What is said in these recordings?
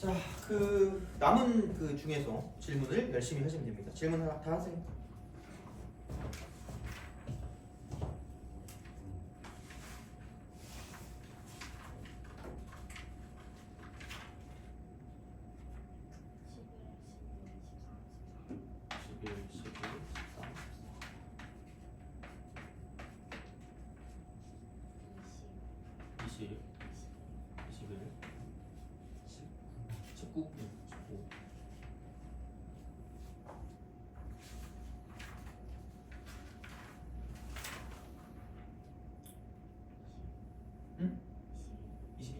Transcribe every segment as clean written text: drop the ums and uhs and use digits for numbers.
자, 그 남은 그 중에서 질문을 열심히 하시면 됩니다. 질문 하나 다 하세요. 응? 22.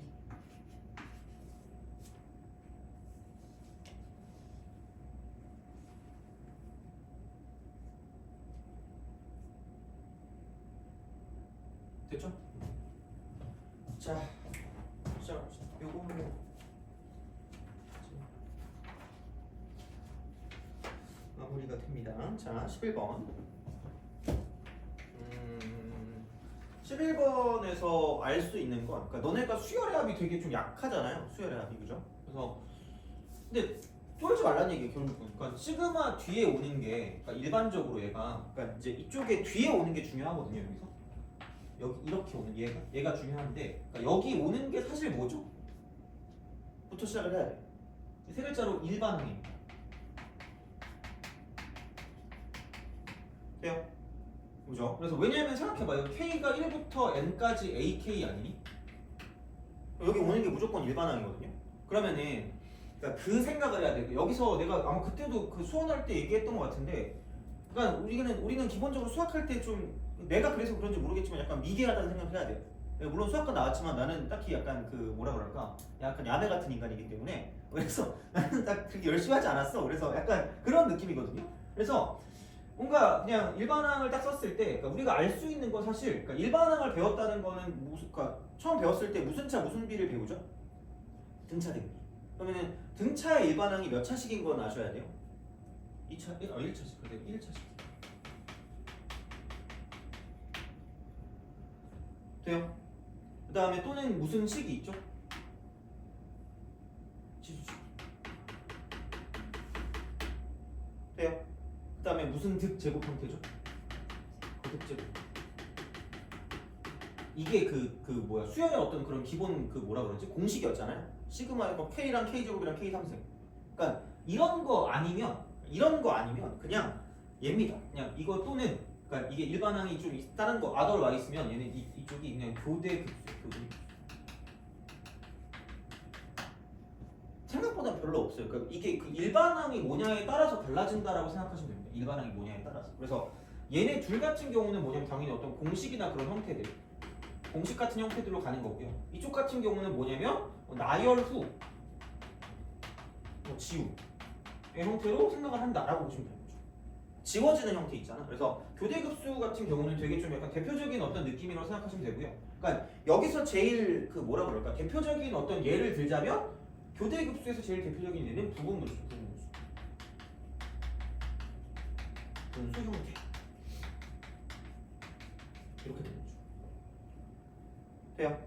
됐죠? 자, 시작합시다. 요거는 마무리가 됩니다. 자, 11번. 11번에서 알 수 있는 건, 그러니까 너네가 수열의 합이 되게 좀 약하잖아요. 수열의 합이, 그죠? 그래서 근데 쫄지 말라는 얘기예요, 결국은. 그러니까 시그마 뒤에 오는 게, 그러니까 일반적으로 얘가, 그러니까 이제 이쪽에 뒤에 오는 게 중요하거든요. 여기서 여기 이렇게 오는 얘가 중요한데, 그러니까 여기 오는 게 사실 뭐죠? 부터 시작을 해야 돼. 세 글자로 일반항입니다. 돼요? 그죠? 그래서 왜냐면 생각해봐요. K가 1부터 N까지 AK 아니니? 여기 오는 게 무조건 일반항이거든요. 그러면은 그러니까 그 생각을 해야 돼. 여기서 내가 아마 그때도 그 수원할 때 얘기했던 것 같은데, 그러니까 우리는 기본적으로 수학할 때 좀 내가 그래서 그런지 모르겠지만 약간 미개하다는 생각을 해야 돼. 물론 수학과 나왔지만 나는 딱히 약간 그 뭐라 그럴까? 약간 야매 같은 인간이기 때문에 그래서 나는 딱 그렇게 열심히 하지 않았어. 그래서 약간 그런 느낌이거든요. 그래서 뭔가 그냥 일반항을 딱 썼을 때, 그러니까 우리가 알 수 있는 건 사실, 그러니까 일반항을 배웠다는 거는 그러니까 처음 배웠을 때 무슨 차 무슨 비를 배우죠? 등차 대비. 그러면은 등차의 일반항이 몇 차씩인 건 아셔야 돼요. 2차, 1차씩. 그래 1차씩. 돼요? 그 다음에 또는 무슨 식이 있죠? 지수식. 돼요? 그 다음에 무슨 득 제곱 형태죠? 거듭 제곱. 이게 뭐야 수열의 어떤 그런 기본 그 뭐라 그러지? 공식이었잖아요. 시그마의 뭐 K랑 K제곱이랑 K3생. 그러니까 이런 거 아니면 그냥 얘입니다. 그냥 이거 또는 그러니까 이게 일반항이 좀 다른 거 아덜 와 있으면 얘는 이쪽이 그냥 교대 급수. 생각보다 별로 없어요. 그러니까 이게 그 일반항이 뭐냐에 따라서 달라진다라고 생각하시면 됩니다. 일반항이 뭐냐에 따라서. 그래서 얘네 둘 같은 경우는 뭐냐면 당연히 어떤 공식이나 그런 형태들, 공식 같은 형태들로 가는 거고요. 이쪽 같은 경우는 뭐냐면 나열 후 지우의 형태로 생각을 한다라고 보시면 됩니다. 지워지는 형태 있잖아. 그래서 교대급수 같은 경우는 되게 좀 약간 대표적인 어떤 느낌이라고 생각하시면 되고요. 그러니까 여기서 제일 그 뭐라 그럴까 대표적인 어떤 예를 들자면 교대급수에서 제일 대표적인 예는 부분분수. 분수 형태 이렇게 되는 거죠. 돼요?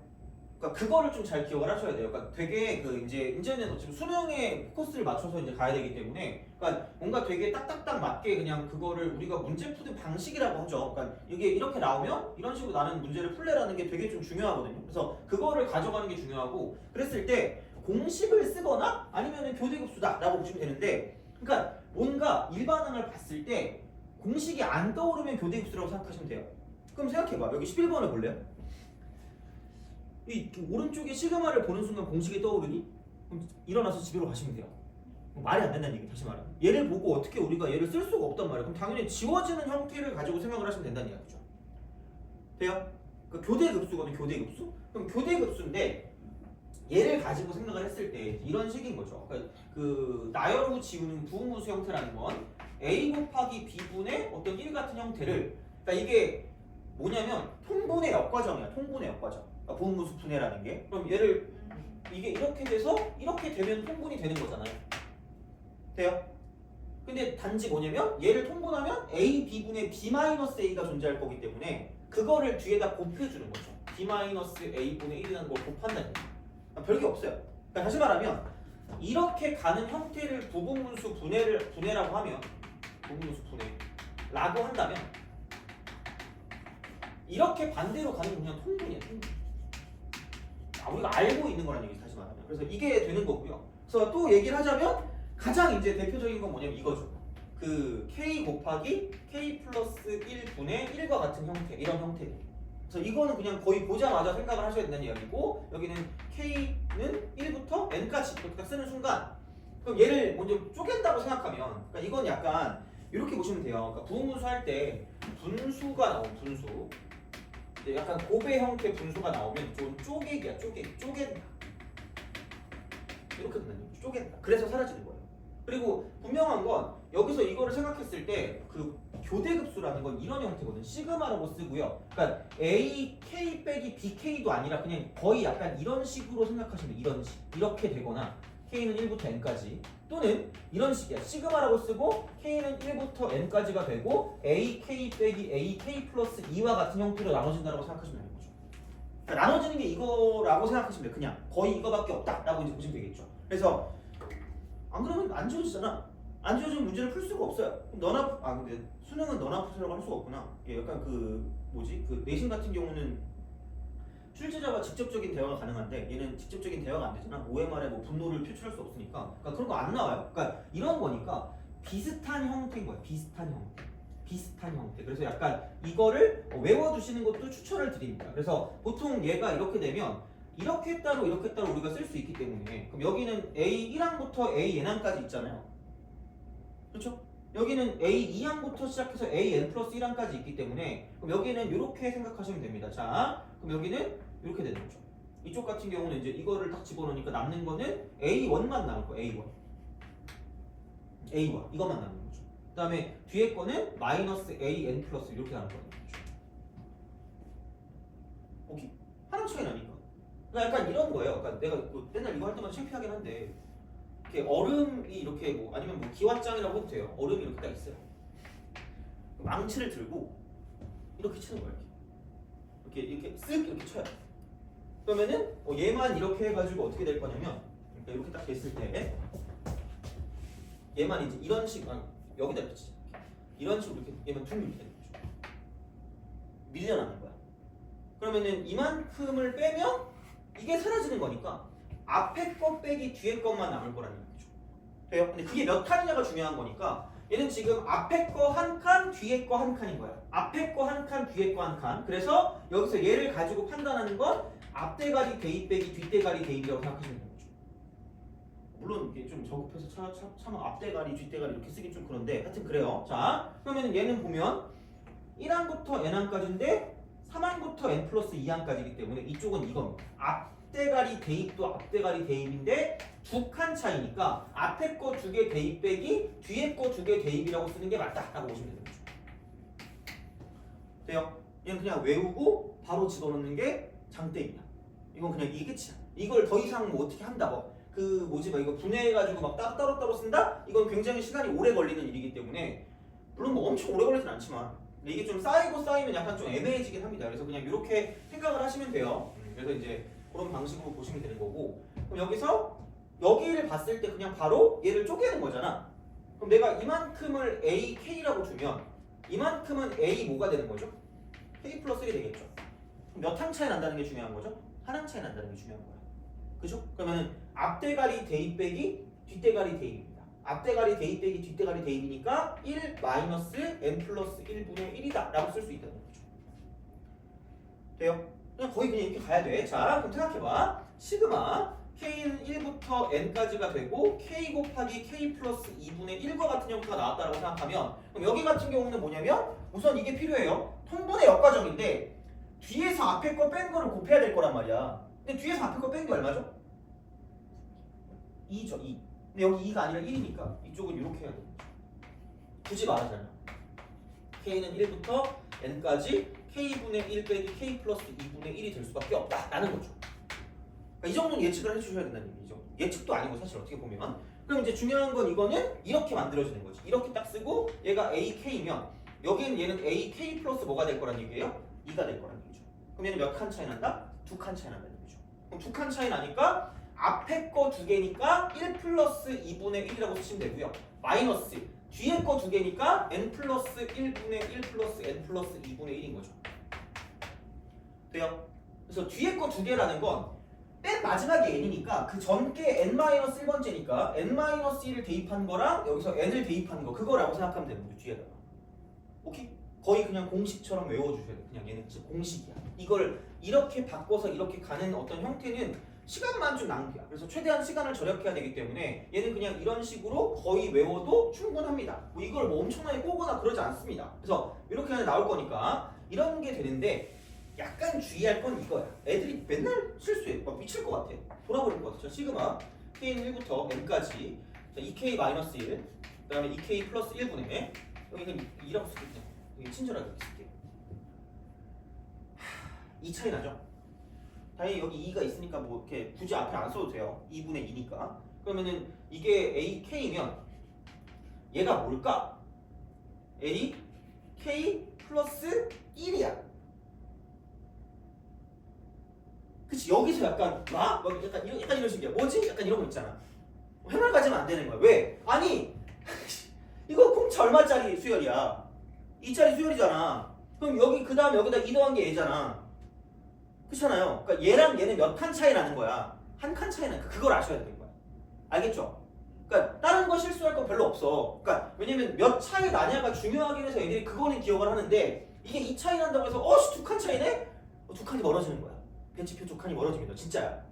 그러니까 그거를 좀 잘 기억을 하셔야 돼요. 그러니까 되게 그 이제는 어차피 수능에 포커스를 맞춰서 이제 가야 되기 때문에, 그러니까 뭔가 되게 딱딱딱 맞게 그냥 그거를 우리가 문제 푸는 방식이라고 하죠. 그러니까 이게 이렇게 나오면 이런 식으로 나는 문제를 풀래라는 게 되게 좀 중요하거든요. 그래서 그거를 가져가는 게 중요하고, 그랬을 때 공식을 쓰거나 아니면은 교대급수다라고 보시면 되는데, 그러니까 뭔가 일반항을 봤을 때 공식이 안 떠오르면 교대급수라고 생각하시면 돼요. 그럼 생각해봐. 여기 11번을 볼래요? 이 오른쪽에 시그마를 보는 순간 공식이 떠오르니? 그럼 일어나서 집으로 가시면 돼요. 말이 안 된다는 얘기. 다시 말해. 얘를 보고 어떻게 우리가 얘를 쓸 수가 없단 말이에요. 그럼 당연히 지워지는 형태를 가지고 생각을 하시면 된다는 이야기죠. 돼요? 그러니까 교대급수거든. 교대급수. 그럼 교대급수인데 얘를 가지고 생각을 했을 때 이런 식인 거죠. 그러니까 그 나열 후 지우는 부분분수 형태라는 건 a 곱하기 b분의 어떤 1 같은 형태를, 그러니까 이게 뭐냐면 통분의 역과정이야. 통분의 역과정. 부분분수 분해라는 게. 그럼 얘를 이게 이렇게 돼서 이렇게 되면 통분이 되는 거잖아요. 돼요? 근데 단지 뭐냐면 얘를 통분하면 a b분의 b-a가 존재할 거기 때문에 그거를 뒤에다 곱해주는 거죠. b-a분의 1이라는 걸 곱한다는 거예요. 별게 없어요. 그러니까 다시 말하면 이렇게 가는 형태를 부분분수 분해라고 하면 부분분수 분해라고 한다면 이렇게 반대로 가는 건 그냥 통분이야, 통분. 우리가 알고 있는 거란 얘기 다시 말하면. 그래서 이게 되는 거고요. 그래서 또 얘기를 하자면 가장 이제 대표적인 건 뭐냐면 이거죠. 그 k 곱하기 k 플러스 1분의 1과 같은 형태, 이런 형태. 그래서 이거는 그냥 거의 보자마자 생각을 하셔야 된다는 이야기고, 여기는 k는 1부터 n까지 이렇게 딱 쓰는 순간, 그럼 얘를 먼저 쪼갠다고 생각하면, 그러니까 이건 약간 이렇게 보시면 돼요. 그러니까 부분분수 할 때 분수가 나오면 분수, 약간 고배 형태 분수가 나오면 좀 쪼개기야, 쪼갠다. 이렇게 된다는 거죠. 쪼갠다. 그래서 사라지는 거예요. 그리고 분명한 건 여기서 이거를 생각했을 때 그 교대급수라는 건 이런 형태거든. 시그마라고 쓰고요. 그러니까 AK 빼기 BK도 아니라 그냥 거의 약간 이런 식으로 생각하시면 돼요. 이런 식. 이렇게 되거나 K는 1부터 N까지, 또는 이런 식이야. 시그마라고 쓰고 K는 1부터 N까지가 되고 AK 빼기 AK 플러스 2와 같은 형태로 나눠진다고 생각하시면 되는 거죠. 그러니까 나눠지는 게 이거라고 생각하시면 돼요. 그냥 거의 이거밖에 없다라고 이제 보시면 되겠죠. 그래서 안 그러면 안 지워지잖아. 안 지워지면 문제를 풀 수가 없어요. 근데 수능은 너나 푸세라고 할 수가 없구나. 예, 약간 그 뭐지? 그 내신 같은 경우는 출제자와 직접적인 대화가 가능한데 얘는 직접적인 대화가 안 되잖아. OMR에 뭐 분노를 표출할 수 없으니까. 그러니까 그런 거 안 나와요. 그러니까 이런 거니까 비슷한 형태인 거야. 비슷한 형태. 비슷한 형태. 그래서 약간 이거를 외워두시는 것도 추천을 드립니다. 그래서 보통 얘가 이렇게 되면 이렇게 따로 이렇게 따로 우리가 쓸 수 있기 때문에, 그럼 여기는 A1항부터 A n항까지 있잖아요. 그렇죠? 여기는 A2항부터 시작해서 AN 플러스 1항까지 있기 때문에, 그럼 여기는 이렇게 생각하시면 됩니다. 자, 그럼 여기는 이렇게 되는 거죠. 이쪽 같은 경우는 이제 이거를 딱 집어넣으니까 남는 거는 A1만 남을 거예요. A1 이것만 남는 거죠. 그 다음에 뒤에 거는 마이너스 AN 플러스 이렇게 남을 거예요. 오케이? 하나 차이 나니까. 그러니까 약간 이런 거예요. 그러니까 내가 맨날 이거 할 때마다 창피하긴 한데, 이렇게 얼음이 이렇게 뭐 아니면 뭐 기왓장이라고 해도 돼요. 얼음이 이렇게 딱 있어요. 망치를 들고 이렇게 치는 거예요. 이렇게 쓱 이렇게 쳐요. 그러면은 얘만 이렇게 해가지고 어떻게 될 거냐면, 그러니까 이렇게 딱 됐을 때 얘만 이제 이런 식, 여기다 이렇게 치죠. 이런 식으로 이렇게 얘만 둥 이렇게 되는 거죠. 밀려나는 거야. 그러면은 이만큼을 빼면 이게 사라지는 거니까 앞에 거 빼기 뒤에 것만 남을 거라는 얘기죠. 돼요? 근데 그게 몇 칸이냐가 중요한 거니까 얘는 지금 앞에 거 한 칸, 뒤에 거 한 칸인 거야. 앞에 거 한 칸, 뒤에 거 한 칸. 그래서 여기서 얘를 가지고 판단하는 건 앞대가리 대입 빼기 뒷대가리 대입이라고 생각하시면 되는 거죠. 물론 이게 좀 저급해서 차마 앞대가리, 뒷대가리 이렇게 쓰긴 좀 그런데 하여튼 그래요. 자, 그러면 얘는 보면 1항부터 n항까지인데 3항부터 n 플러스 2항까지이기 때문에 이쪽은 이겁니다. 앞대가리 대입도 앞대가리 대입인데 두 칸 차이니까 앞에 거 두 개 대입 빼기 뒤에 거 두 개 대입이라고 쓰는 게 맞다라고 보시면 되는 거죠. 돼요? 얘는 그냥 외우고 바로 집어넣는 게 장대입니다. 이건 그냥 이게 끝이야. 이걸 더 이상 뭐 어떻게 한다고 그 뭐지 막 이거 분해해가지고 막 따로 쓰는다? 이건 굉장히 시간이 오래 걸리는 일이기 때문에, 물론 뭐 엄청 오래 걸리진 않지만 근데 이게 좀 쌓이면 약간 좀 애매해지긴 합니다. 그래서 그냥 이렇게 생각을 하시면 돼요. 그래서 이제 그런 방식으로 보시면 되는 거고, 그럼 여기서 여기를 봤을 때 그냥 바로 얘를 쪼개는 거잖아. 그럼 내가 이만큼을 AK라고 두면 이만큼은 A 뭐가 되는 거죠? K 플러스 1이 되겠죠. 몇 항 차이 난다는 게 중요한 거죠? 한 항 차이 난다는 게 중요한 거야. 그죠? 그러면 앞대가리 대입 빼기 뒷대가리 대입입니다. 앞대가리 대입 빼기 뒷대가리 대입이니까 1 마이너스 n 플러스 1분의 1이다 라고 쓸 수 있다는 거죠. 돼요? 그냥 거의 그냥 이렇게 가야 돼. 자, 그럼 생각해봐. 시그마 K는 1부터 N까지가 되고 K 곱하기 K 플러스 2분의 1과 같은 형태가 나왔다고 생각하면, 그럼 여기 같은 경우는 뭐냐면 우선 이게 필요해요. 통분의 역과정인데 뒤에서 앞에 거 뺀 거를 곱해야 될 거란 말이야. 근데 뒤에서 앞에 거 뺀 게 얼마죠? 2죠, 2. 근데 여기 2가 아니라 1이니까 이쪽은 이렇게 해야 돼. 굳이 말하자면 K는 1부터 N까지 K분의 1 빼기 K 플러스 2분의 1이 될 수밖에 없다라는 거죠. 그러니까 이 정도는 예측을 해주셔야 된다는 얘기죠. 예측도 아니고 사실 어떻게 보면. 그럼 이제 중요한 건 이거는 이렇게 만들어지는 거지. 이렇게 딱 쓰고 얘가 AK면 여기는 얘는 AK 플러스 뭐가 될 거란 얘기예요? 2가 될 거란 얘기죠. 그럼 얘는 몇 칸 차이 난다? 2칸 차이 난다는 얘기죠. 그럼 2칸 차이 나니까 앞에 거 두 개니까 1 플러스 2분의 1이라고 쓰시면 되고요. 마이너스 뒤에 거 두 개니까 n 플러스 1분의 1 플러스 n 플러스 2분의 1인 거죠. 돼요? 그래서 뒤에 거 두 개라는 건 맨 마지막에 n이니까 그 전께 n-1번째니까 n-1을 대입한 거랑 여기서 n을 대입한 거 그거라고 생각하면 되는 거죠. 뒤에다가. 오케이? 거의 그냥 공식처럼 외워주셔야 돼. 그냥 얘는 진짜 공식이야. 이걸 이렇게 바꿔서 이렇게 가는 어떤 형태는 시간만 좀 낭비야. 그래서 최대한 시간을 절약해야 되기 때문에 얘는 그냥 이런 식으로 거의 외워도 충분합니다. 뭐 이걸 뭐 엄청나게 꼬거나 그러지 않습니다. 그래서 이렇게 하면 나올 거니까 이런 게 되는데 약간 주의할 건 이거야. 애들이 맨날 실수해. 막 미칠 것 같아. 돌아버릴 것 같아. 저 시그마 k는 1부터 n까지 2k-1 그 다음에 2k 플러스 1분의 여기는 2라고 쓸게요. 여기 친절하게 이렇게 쓸게요. 2 차이 나죠? 당연히 여기 2가 있으니까 뭐 이렇게 굳이 앞에 안 써도 돼요. 2분의 2니까. 그러면은 이게 ak면 얘가 뭘까? a k 플러스 1이야. 그치? 여기서 약간 약간 이런 식이야. 뭐지? 약간 이런 거 있잖아. 해말 가지면 안 되는 거야. 왜? 아니 이거 공차 얼마짜리 수열이야? 2짜리 수열이잖아. 그럼 여기 그 다음 여기다 2 더한 게 얘잖아. 그렇잖아요. 그러니까 얘랑 얘는 몇 칸 차이 나는 거야. 한 칸 차이 나니까 그걸 아셔야 되는 거야. 알겠죠? 그러니까 다른 거 실수할 건 별로 없어. 그러니까 왜냐면 몇 차이 나냐가 중요하긴 해서 애들이 그거는 기억을 하는데 이게 2 차이 난다고 해서 두 칸 차이네? 2칸이 멀어지는 거야. 벤치표 2칸이 멀어집니다. 진짜야.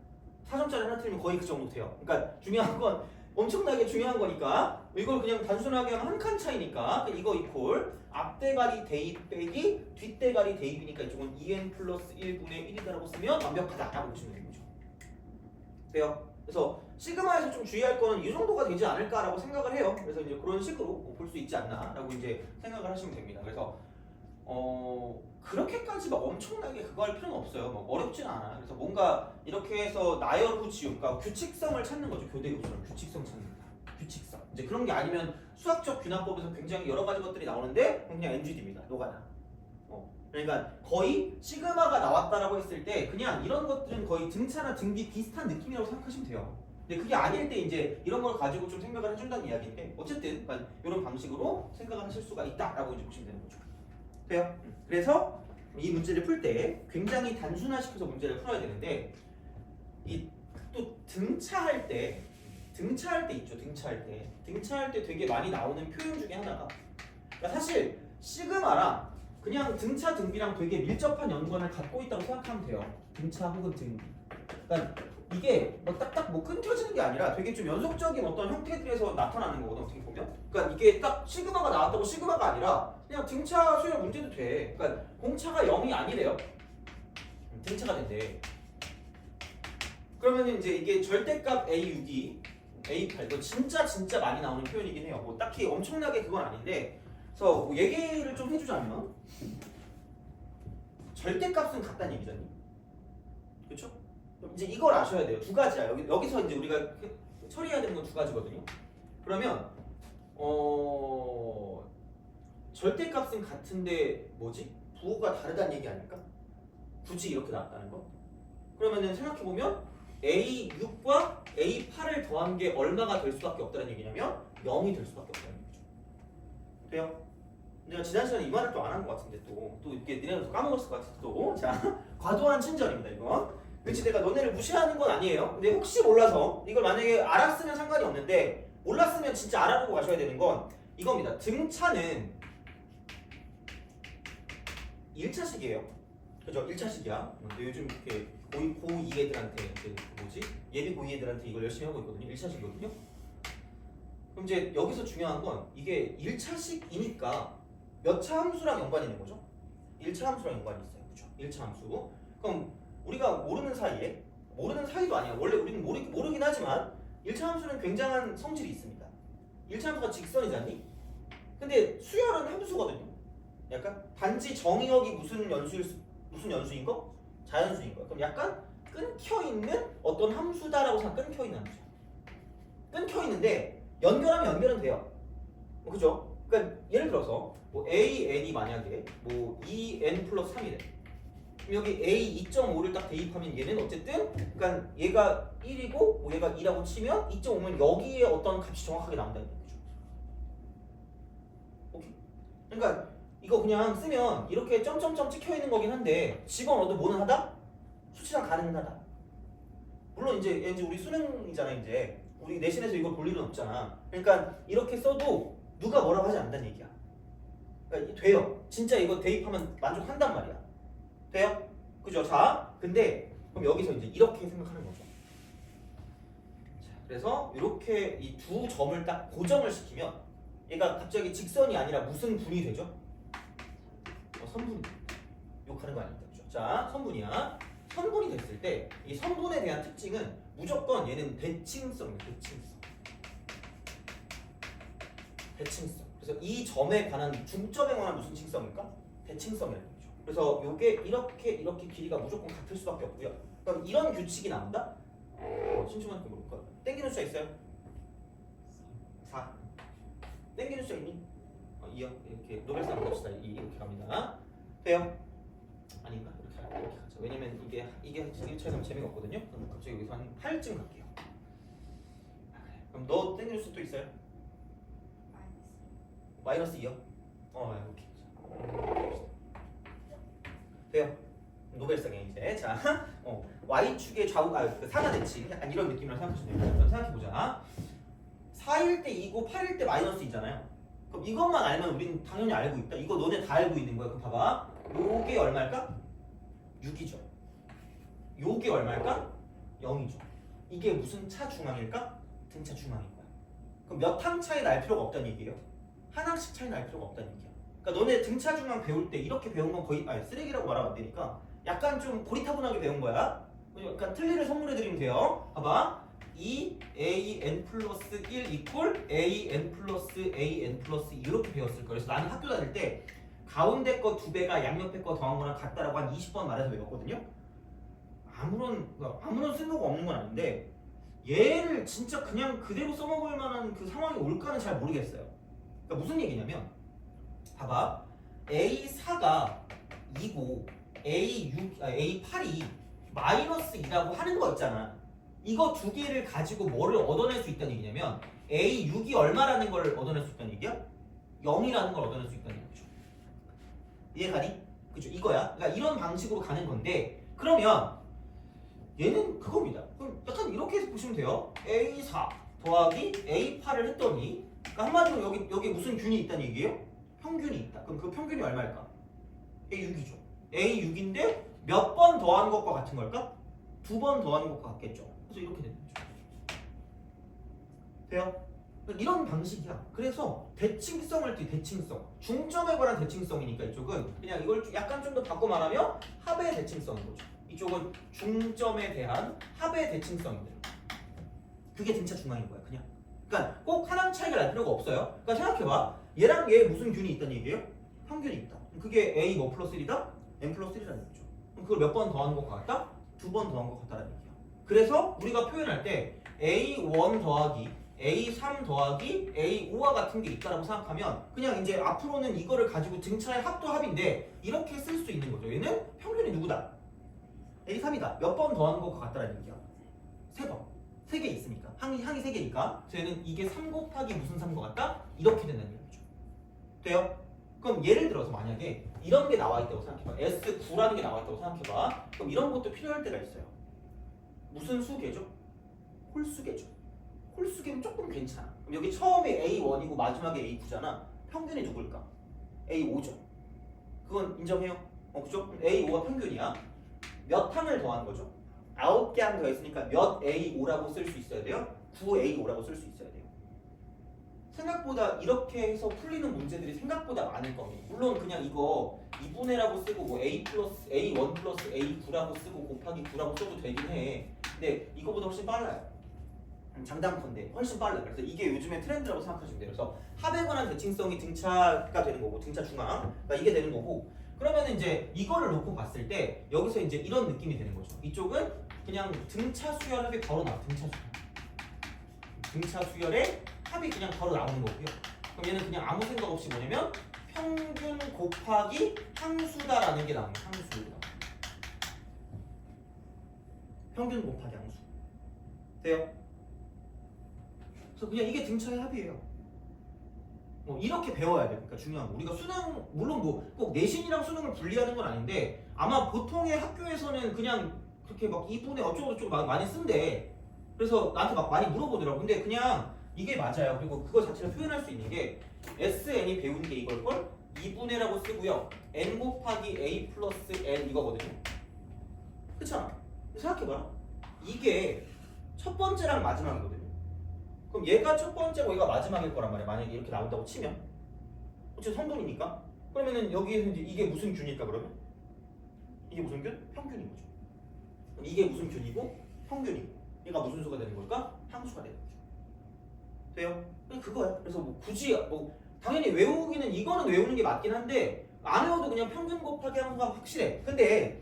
4점짜리 하나 틀리면 거의 그 정도 돼요. 그러니까 중요한 건 엄청나게 중요한 거니까 이걸 그냥 단순하게 하면 한 칸 차이니까 이거 이퀄 앞대가리 대입 빼기 뒷대가리 대입이니까 이쪽은 2n 플러스 1분의 1이다라고 쓰면 완벽하다라고 보시면 되는 거죠. 돼요? 그래서 시그마에서 좀 주의할 거는 이 정도가 되지 않을까라고 생각을 해요. 그래서 이제 그런 식으로 볼 수 있지 않나라고 이제 생각을 하시면 됩니다. 그래서 그렇게까지 막 엄청나게 그거 할 필요는 없어요. 뭐 어렵진 않아. 그래서 뭔가 이렇게 해서 나열 후 지우, 그러니까 규칙성을 찾는 거죠. 교대교처럼 규칙성 찾는다. 규칙성. 이제 그런 게 아니면 수학적 균합법에서 굉장히 여러 가지 것들이 나오는데 그냥 NGD입니다. 노가다. 그러니까 거의 시그마가 나왔다라고 했을 때 그냥 이런 것들은 거의 등차나 등비 비슷한 느낌이라고 생각하시면 돼요. 근데 그게 아닐 때 이제 이런 걸 가지고 좀 생각을 해준다는 이야기인데 어쨌든 그러니까 이런 방식으로 생각을 하실 수가 있다라고 이제 보시면 되는 거죠. 돼요? 그래서 이 문제를 풀 때 굉장히 단순화시켜서 문제를 풀어야 되는데 이 또 등차할 때 있죠. 등차할 때 되게 많이 나오는 표현 중에 하나가 그러니까 사실 시그마랑 그냥 등차 등비랑 되게 밀접한 연관을 갖고 있다고 생각하면 돼요. 등차 혹은 등비. 그러니까 이게 뭐 딱딱 뭐 끊겨지는 게 아니라 되게 좀 연속적인 어떤 형태들에서 나타나는 거거든 어떻게 보면. 그러니까 이게 딱 시그마가 나왔다고 시그마가 아니라 그냥 등차 수열 문제도 돼. 그러니까 공차가 0이 아니래요. 등차가 된대. 그러면 이제 이게 절대값 A6이 A8 이거 진짜 많이 나오는 표현이긴 해요. 뭐 딱히 엄청나게 그건 아닌데 그래서 뭐 얘기를 좀 해주자면 절대값은 같다는 얘기잖니. 그렇죠? 이제 이걸 아셔야 돼요. 두 가지야. 여기서 이제 우리가 처리해야 되는 건 두 가지거든요. 그러면 절대값은 같은데 뭐지? 부호가 다르다는 얘기 아닐까? 굳이 이렇게 나왔다는 거? 그러면은 생각해 보면 A6과 A8을 더한 게 얼마가 될 수밖에 없다는 얘기냐면 0이 될 수밖에 없다는 얘기죠. 돼요? 내가 지난 시간에 이 말을 또 안 한 것 같은데 또 이렇게 니네도 까먹었을 것 같아 또. 자, 과도한 친절입니다 이거. 그렇지 내가 너네를 무시하는 건 아니에요. 근데 혹시 몰라서 이걸 만약에 알았으면 상관이 없는데 몰랐으면 진짜 알아보고 가셔야 되는 건 이겁니다. 등차는 1차식이에요. 그죠? 1차식이야. 근데 요즘 이렇게 고2 애들한테 예비 고2 애들한테 이걸 열심히 하고 있거든요. 1차식이거든요. 그럼 이제 여기서 중요한 건 이게 1차식이니까 몇 차 함수랑 연관이 있는 거죠? 1차 함수랑 연관이 있어요. 그죠? 1차 함수. 그럼 우리가 모르는 사이도 아니야. 원래 우리는 모르긴 하지만 1차 함수는 굉장한 성질이 있습니다. 1차 함수가 직선이잖니? 근데 수열은 함수거든요. 약간 단지 정의역이 무슨 연수인 거? 자연수인 거. 그럼 약간 끊겨있는 어떤 함수다라고 생각. 끊겨있는 함수야. 끊겨있는데 연결은 돼요. 그죠? 그러니까 예를 들어서 뭐 AN이 만약에 뭐 2N 플러스 3이래. 그럼 여기 A 2.5를 딱 대입하면 얘는 어쨌든 그러니까 얘가 1이고 뭐 얘가 2라고 치면 2.5면 여기에 어떤 값이 정확하게 나온다는 거죠. 오케이. 그러니까 이거 그냥 쓰면 이렇게 점점점 찍혀 있는 거긴 한데 집어넣어도 뭐는 하다? 수치상 가능하다. 물론 이제 우리 수능이잖아. 이제 우리 내신에서 이걸 볼 일은 없잖아. 그러니까 이렇게 써도 누가 뭐라고 하지 않는다는 얘기야. 그러니까 돼요. 진짜 이거 대입하면 만족한단 말이야. 돼요? 그죠? 자, 근데 그럼 여기서 이제 이렇게 생각하는 거죠. 자, 그래서 이렇게 이 두 점을 딱 고정을 시키면 얘가 갑자기 직선이 아니라 무슨 분이 되죠? 선분. 욕하는 거 아닙니다. 그죠? 자, 선분이야. 선분이 됐을 때 이 선분에 대한 특징은 무조건 얘는 대칭성이에요. 대칭성. 그래서 이 점에 관한 중점에 관한 무슨 칭성일까? 대칭성이라는 거죠. 그래서 요게 이렇게 길이가 무조건 같을 수밖에 없고요. 그럼 이런 규칙이 나온다? 신중한테 모를까? 땡기는 숫자 있어요? 4. 땡기는 숫자 있니? 2요. 이렇게 노벨상 봅시다. 이렇게 갑니다. 돼요? 아닌가? 이렇게 가죠. 왜냐면 이게 1차에 가면 재미가 없거든요. 그럼 갑자기 여기서 한 8쯤 갈게요. 그럼 너 땡기는 숫자 또 있어요? 마이너스 2요? 이렇게. 돼요? 노벨상에 이제 자, y축의 좌우 그 상하 대칭 약간 이런 느낌으로 생각하시면 됩니다. 그럼 생각해보자. 4일 때 2고 8일 때 마이너스 2잖아요. 그럼 이것만 알면 우리는 당연히 알고 있다. 이거 너네 다 알고 있는 거야. 그럼 봐봐. 요게 얼마일까? 6이죠. 요게 얼마일까? 0이죠. 이게 무슨 차 중앙일까? 등차 중앙인 거야. 그럼 몇 항 차이 날 필요가 없다는 얘기예요. 한 항씩 차이 날 필요가 없다는 얘기야. 그러니까 너네 등차 중앙 배울 때 이렇게 배운 건 거의 쓰레기라고 말하면 안 되니까 약간 좀 고리타분하게 배운 거야. 그러니까 틀니를 선물해 드리면 돼요. 봐봐. 2an 플러스 1 이퀄 an 플러스 an 플러스 이렇게 배웠을 거예요. 그래서 나는 학교 다닐 때 가운데 거 2배가 양옆에 거 더한 거랑 같다라고 한 20번 말해서 외웠거든요. 아무런 쓸모가 없는 건 아닌데 얘를 진짜 그냥 그대로 써먹을 만한 그 상황이 올까는 잘 모르겠어요. 그러니까 무슨 얘기냐면 봐봐. A4가 2고 A8이 마이너스 2라고 하는 거 있잖아. 이거 두 개를 가지고 뭐를 얻어낼 수 있다는 얘기냐면 A6이 얼마라는 걸 얻어낼 수 있다는 얘기야? 0이라는 걸 얻어낼 수 있다는 얘기죠. 이해가니? 그죠? 이거야. 그러니까 이런 방식으로 가는 건데 그러면 얘는 그겁니다. 그럼 약간 이렇게 해서 보시면 돼요. A4 더하기 A8을 했더니 그러니까 한마디로 여기 무슨 균이 있다는 얘기예요? 평균이 있다. 그럼 그 평균이 얼마일까? A6이죠. A6인데 몇 번 더하는 것과 같은 걸까? 2번 더하는 것과 같겠죠. 그래서 이렇게 되는 거죠. 돼요? 이런 방식이야. 그래서 대칭성을 대칭성. 중점에 관한 대칭성이니까 이쪽은 그냥 이걸 약간 좀 더 바꿔 말하면 합의 대칭성인 거죠. 이쪽은 중점에 대한 합의 대칭성인데 그게 등차 중앙인 거야. 그냥. 그러니까 꼭 하나의 차이가 날 필요가 없어요. 그러니까 생각해봐. 얘랑 얘 무슨 균이 있다는 얘기예요? 평균이 있다. 그게 A 뭐 플러스 1이다? M 플러스 1이라는 얘기죠. 그럼 그걸 몇 번 더하는 것 같다? 2번 더한 것 같다라는 얘기야. 그래서 우리가 표현할 때 A1 더하기 A3 더하기 A5와 같은 게 있다라고 생각하면 그냥 이제 앞으로는 이거를 가지고 등차의 합도 합인데 이렇게 쓸 수 있는 거죠. 얘는 평균이 누구다? A3이다. 몇 번 더하는 것 같다라는 얘기야. 3번. 3개 있으니까. 항이 3개니까. 저희는 이게 3 곱하기 무슨 3것 같다? 이렇게 된다는 얘기죠. 돼요? 그럼 예를 들어서 만약에 이런 게 나와 있다고 생각해봐. S9라는 게 나와 있다고 생각해봐. 그럼 이런 것도 필요할 때가 있어요. 무슨 수계죠? 홀수계죠. 홀수계면 조금 괜찮아. 그럼 여기 처음에 A1이고 마지막에 A9잖아. 평균이 누굴까? A5죠. 그건 인정해요? 그죠? A5가 평균이야. 몇 항을 더한 거죠? 9개 항 더했으니까 몇 A5라고 쓸 수 있어야 돼요? 9A5라고 쓸 수 있어야 돼요. 생각보다 이렇게 해서 풀리는 문제들이 생각보다 많을 겁니다. 물론 그냥 이거 2분의라고 쓰고 뭐 A1 플러스 A9라고 쓰고 곱하기 9라고 써도 되긴 해. 근데 이거보다 훨씬 빨라요. 장담컨대 훨씬 빨라요. 그래서 이게 요즘에 트렌드라고 생각하시면 돼요. 그래서 합에 관한 대칭성이 등차가 되는 거고 등차 중앙 그러니까 이게 되는 거고 그러면 이제 이거를 놓고 봤을 때 여기서 이제 이런 느낌이 되는 거죠. 이쪽은 그냥 등차 수열 합이 바로 나와. 등차 수열의 합이 그냥 바로 나오는 거고요. 그럼 얘는 그냥 아무 생각 없이 뭐냐면 평균 곱하기 항수다라는 게 나옵니다. 항수. 평균 곱하기 항수. 돼요? 그래서 그냥 이게 등차의 합이에요. 뭐 이렇게 배워야 돼. 그러니까 중요한 거. 우리가 수능 물론 뭐 꼭 내신이랑 수능을 분리하는 건 아닌데 아마 보통의 학교에서는 그냥 그렇게 막 2분의 어쩌고저쩌고 많이 쓴대. 그래서 나한테 막 많이 물어보더라고. 근데 그냥 이게 맞아요. 그리고 그거 자체를 표현할 수 있는 게 SN이 배운 게 이걸걸? 2분의라고 쓰고요. N 곱하기 A 플러스 N 이거거든요. 그렇잖아. 생각해봐라. 이게 첫 번째랑 마지막이거든요. 그럼 얘가 첫 번째고 얘가 마지막일 거란 말이야. 만약에 이렇게 나온다고 치면. 어차피 성분이니까. 그러면은 여기에서 이제 이게 무슨 균일까 그러면? 이게 무슨 균? 평균인 거죠. 그럼 이게 무슨 균이고? 평균이고. 얘가 무슨 수가 되는 걸까? 항수가 되는 거죠. 돼요? 그거야. 그래서 뭐 굳이 뭐 당연히 외우기는 이거는 외우는 게 맞긴 한데 안 외워도 그냥 평균 곱하기 항수가 확실해. 근데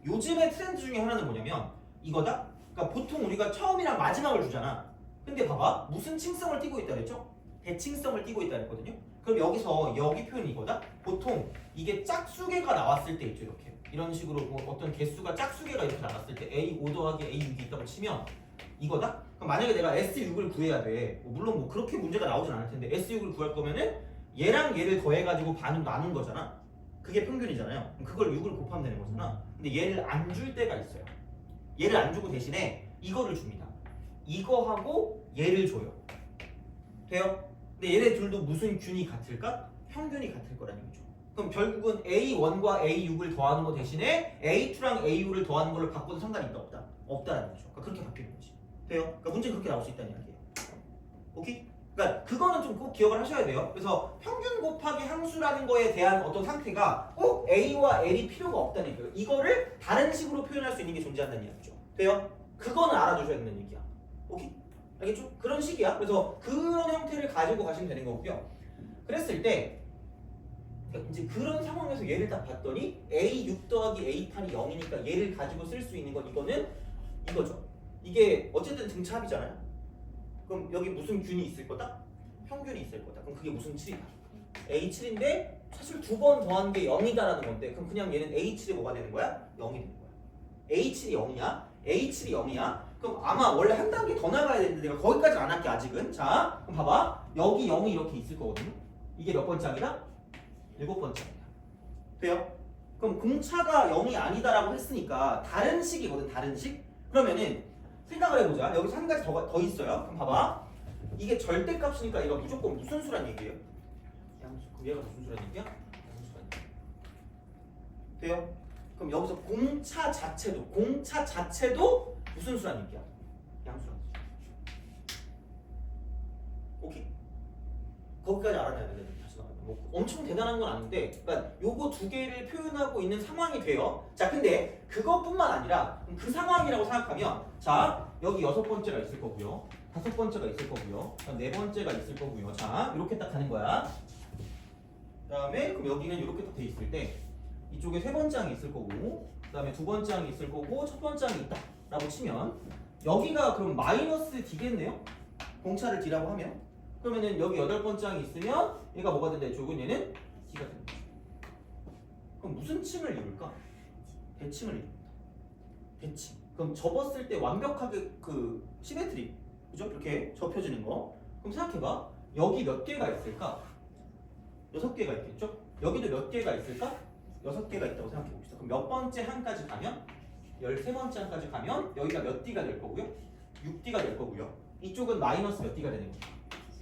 요즘의 트렌드 중에 하나는 뭐냐면 이거다. 그러니까 보통 우리가 처음이랑 마지막을 주잖아. 근데 봐봐. 무슨 칭성을 띠고 있다 그랬죠? 대칭성을 띠고 있다 그랬거든요. 그럼 여기서 여기 표현이 이거다. 보통 이게 짝수개가 나왔을 때 있죠. 이렇게. 이런 식으로 뭐 어떤 개수가 짝수개가 이렇게 나왔을 때 A5 더하기 A6이 있다고 치면 이거다? 그럼 만약에 내가 S6을 구해야 돼. 물론 뭐 그렇게 문제가 나오진 않을 텐데 S6을 구할 거면은 얘랑 얘를 더해가지고 반으로 나눈 거잖아. 그게 평균이잖아요. 그럼 그걸 6을 곱하면 되는 거잖아. 근데 얘를 안 줄 때가 있어요. 얘를 안 주고 대신에 이거를 줍니다. 이거하고 얘를 줘요. 돼요? 근데 얘네 둘도 무슨 균이 같을까? 평균이 같을 거라는 얘기죠. 그럼 결국은 A1과 A6을 더하는 거 대신에 A2랑 A6를 더하는 걸로 바꿔도 상관이 있다 없다? 없다라는 거죠. 그러니까 그렇게 바뀌는 거지. 돼요? 그러니까 문제 그렇게 나올 수 있다는 이야기예요. 오케이? 그러니까 그거는 좀 꼭 기억을 하셔야 돼요. 그래서 평균 곱하기 항수라는 거에 대한 어떤 상태가 꼭 A와 L이 필요가 없다는 얘기예요. 이거를 다른 식으로 표현할 수 있는 게 존재한다는 이야기죠. 돼요? 그거는 알아두셔야 되는 얘기야. 오케이? 알겠죠? 그런 식이야. 그래서 그런 형태를 가지고 가시면 되는 거고요. 그랬을 때 이제 그런 상황에서 얘를 딱 봤더니 A6 더하기 A8이 0이니까 얘를 가지고 쓸 수 있는 건 이거는 이거죠. 이게 어쨌든 등차합이잖아요. 그럼 여기 무슨 균이 있을 거다? 평균이 있을 거다. 그럼 그게 무슨 7이다? A7인데 사실 두 번 더한 게 0이다라는 건데 그럼 그냥 얘는 A7이 뭐가 되는 거야? 0이 되는 거야. A7이 0이야? A7이 0이야? 그럼 아마 원래 한 단계 더 나가야 되는데 내가 거기까지 안 할게 아직은. 자, 그럼 봐봐. 여기 0이 이렇게 있을 거거든요. 이게 몇 번째이다? 7번째입니다. 돼요? 그럼 공차가 0이 아니다라고 했으니까 다른 식이거든. 다른 식? 그러면은 생각을 해보자. 여기서 한 가지 더 있어요. 그럼 봐봐. 이게 절대값이니까 얘가 무조건 무슨 수란 얘기예요? 양수. 그럼 얘가 무슨 수란 얘기야? 양수란 얘기. 돼요? 그럼 여기서 공차 자체도 무슨 수란 얘기야? 양수란 얘기. 오케이? 거기까지 알아내야 돼. 다시 말하면 뭐 엄청 대단한 건 아닌데, 그러니까 요거 두 개를 표현하고 있는 상황이 돼요. 자, 근데 그것뿐만 아니라 그 상황이라고 생각하면, 자, 여기 6번째가 있을 거고요, 5번째가 있을 거고요, 4번째가 있을 거고요. 자, 이렇게 딱 가는 거야. 그다음에 그럼 여기는 이렇게 딱 돼 있을 때, 이쪽에 3번째 항이 있을 거고, 그다음에 2번째 항이 있을 거고, 첫 번째 항이 있다라고 치면 여기가 그럼 마이너스 D겠네요. 공차를 D라고 하면. 그러면은 여기 8번째 항이 있으면 얘가 뭐가 된다? 이쪽은 얘는 D가 되는 거죠. 그럼 무슨 층을 이룰까? 대칭을 이룹니다. 대칭. 그럼 접었을 때 완벽하게 그 시메트리, 그죠? 이렇게 접혀지는 거. 그럼 생각해봐. 여기 몇 개가 있을까? 6개가 있겠죠? 여기도 몇 개가 있을까? 6개가 있다고 생각해 봅시다. 그럼 몇 번째 항까지 가면? 13번째 항까지 가면 여기가 몇 D가 될 거고요? 6D가 될 거고요. 이쪽은 마이너스 몇 D가 되는 거죠?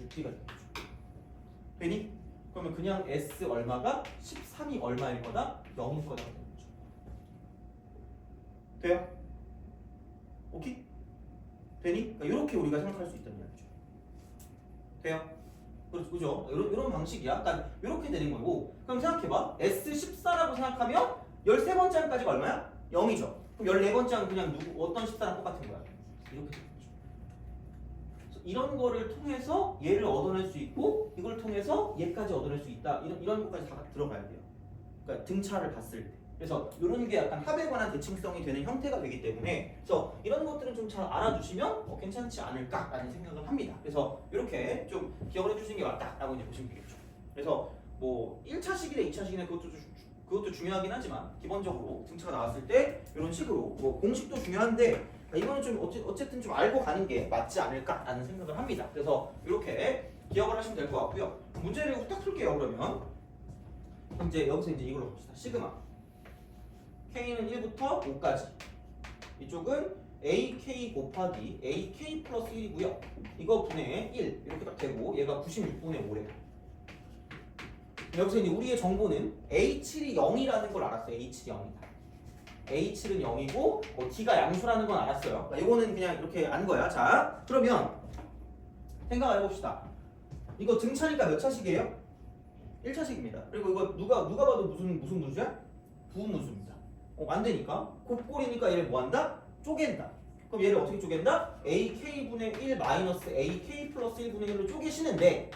6D가 되는 거죠. 되니? 그러면 그냥 S 얼마가 13이 얼마일 거다? 0일 거다 되는 거죠. 돼요? 오케이? 되니? 그러니까 이렇게 우리가 생각할 수 있다는 이야기죠. 돼요? 그죠? 이런 방식이야. 그러니까 이렇게 되는 거고. 그럼 생각해봐. S14라고 생각하면 13번째 항까지가 얼마야? 0이죠. 그럼 14번째 항은 그냥 어떤 14랑 똑같은 거야. 이렇게 되는 거죠. 그래서 이런 거를 통해서 얘를 얻어낼 수 있고 이걸 통해서 얘까지 얻어낼 수 있다. 이런 것까지 다 들어가야 돼요. 그러니까 등차를 봤을 때. 그래서 이런 게 약간 합에 관한 대칭성이 되는 형태가 되기 때문에 그래서 이런 것들은 좀 잘 알아두시면 괜찮지 않을까라는 생각을 합니다. 그래서 이렇게 좀 기억을 해주시는 게 맞다라고 이제 보시면 되겠죠. 그래서 뭐 1차식이나 2차식이나 그것도 중요하긴 하지만 기본적으로 등차가 나왔을 때 이런 식으로 뭐 공식도 중요한데 이거는 좀 어쨌든 좀 알고 가는 게 맞지 않을까라는 생각을 합니다. 그래서 이렇게 기억을 하시면 될 것 같고요. 문제를 후딱 풀게요. 그러면 이제 여기서 이제 이걸로 봅시다. 시그마 K는 1부터 5까지 이쪽은 AK 곱하기 AK 플러스 1이고요. 이거 분의 1 이렇게 딱 되고 얘가 96분의 5래요. 여기서 이제 우리의 정보는 H7이 0이라는 걸 알았어요. H7이 0이다. H7은 0이고 뭐 D가 양수라는 건 알았어요. 그러니까 이거는 그냥 이렇게 안 거야. 자, 그러면 생각을 해봅시다. 이거 등차니까 몇 차식이에요? 1차식입니다. 그리고 이거 누가 봐도 무슨 무수야? 부무수입니다. 안 되니까 곱골이니까 얘를 뭐 한다? 쪼갠다. 그럼 얘를 어떻게 쪼갠다? AK분의 1 마이너스 AK 플러스 1분의 1로 쪼개시는데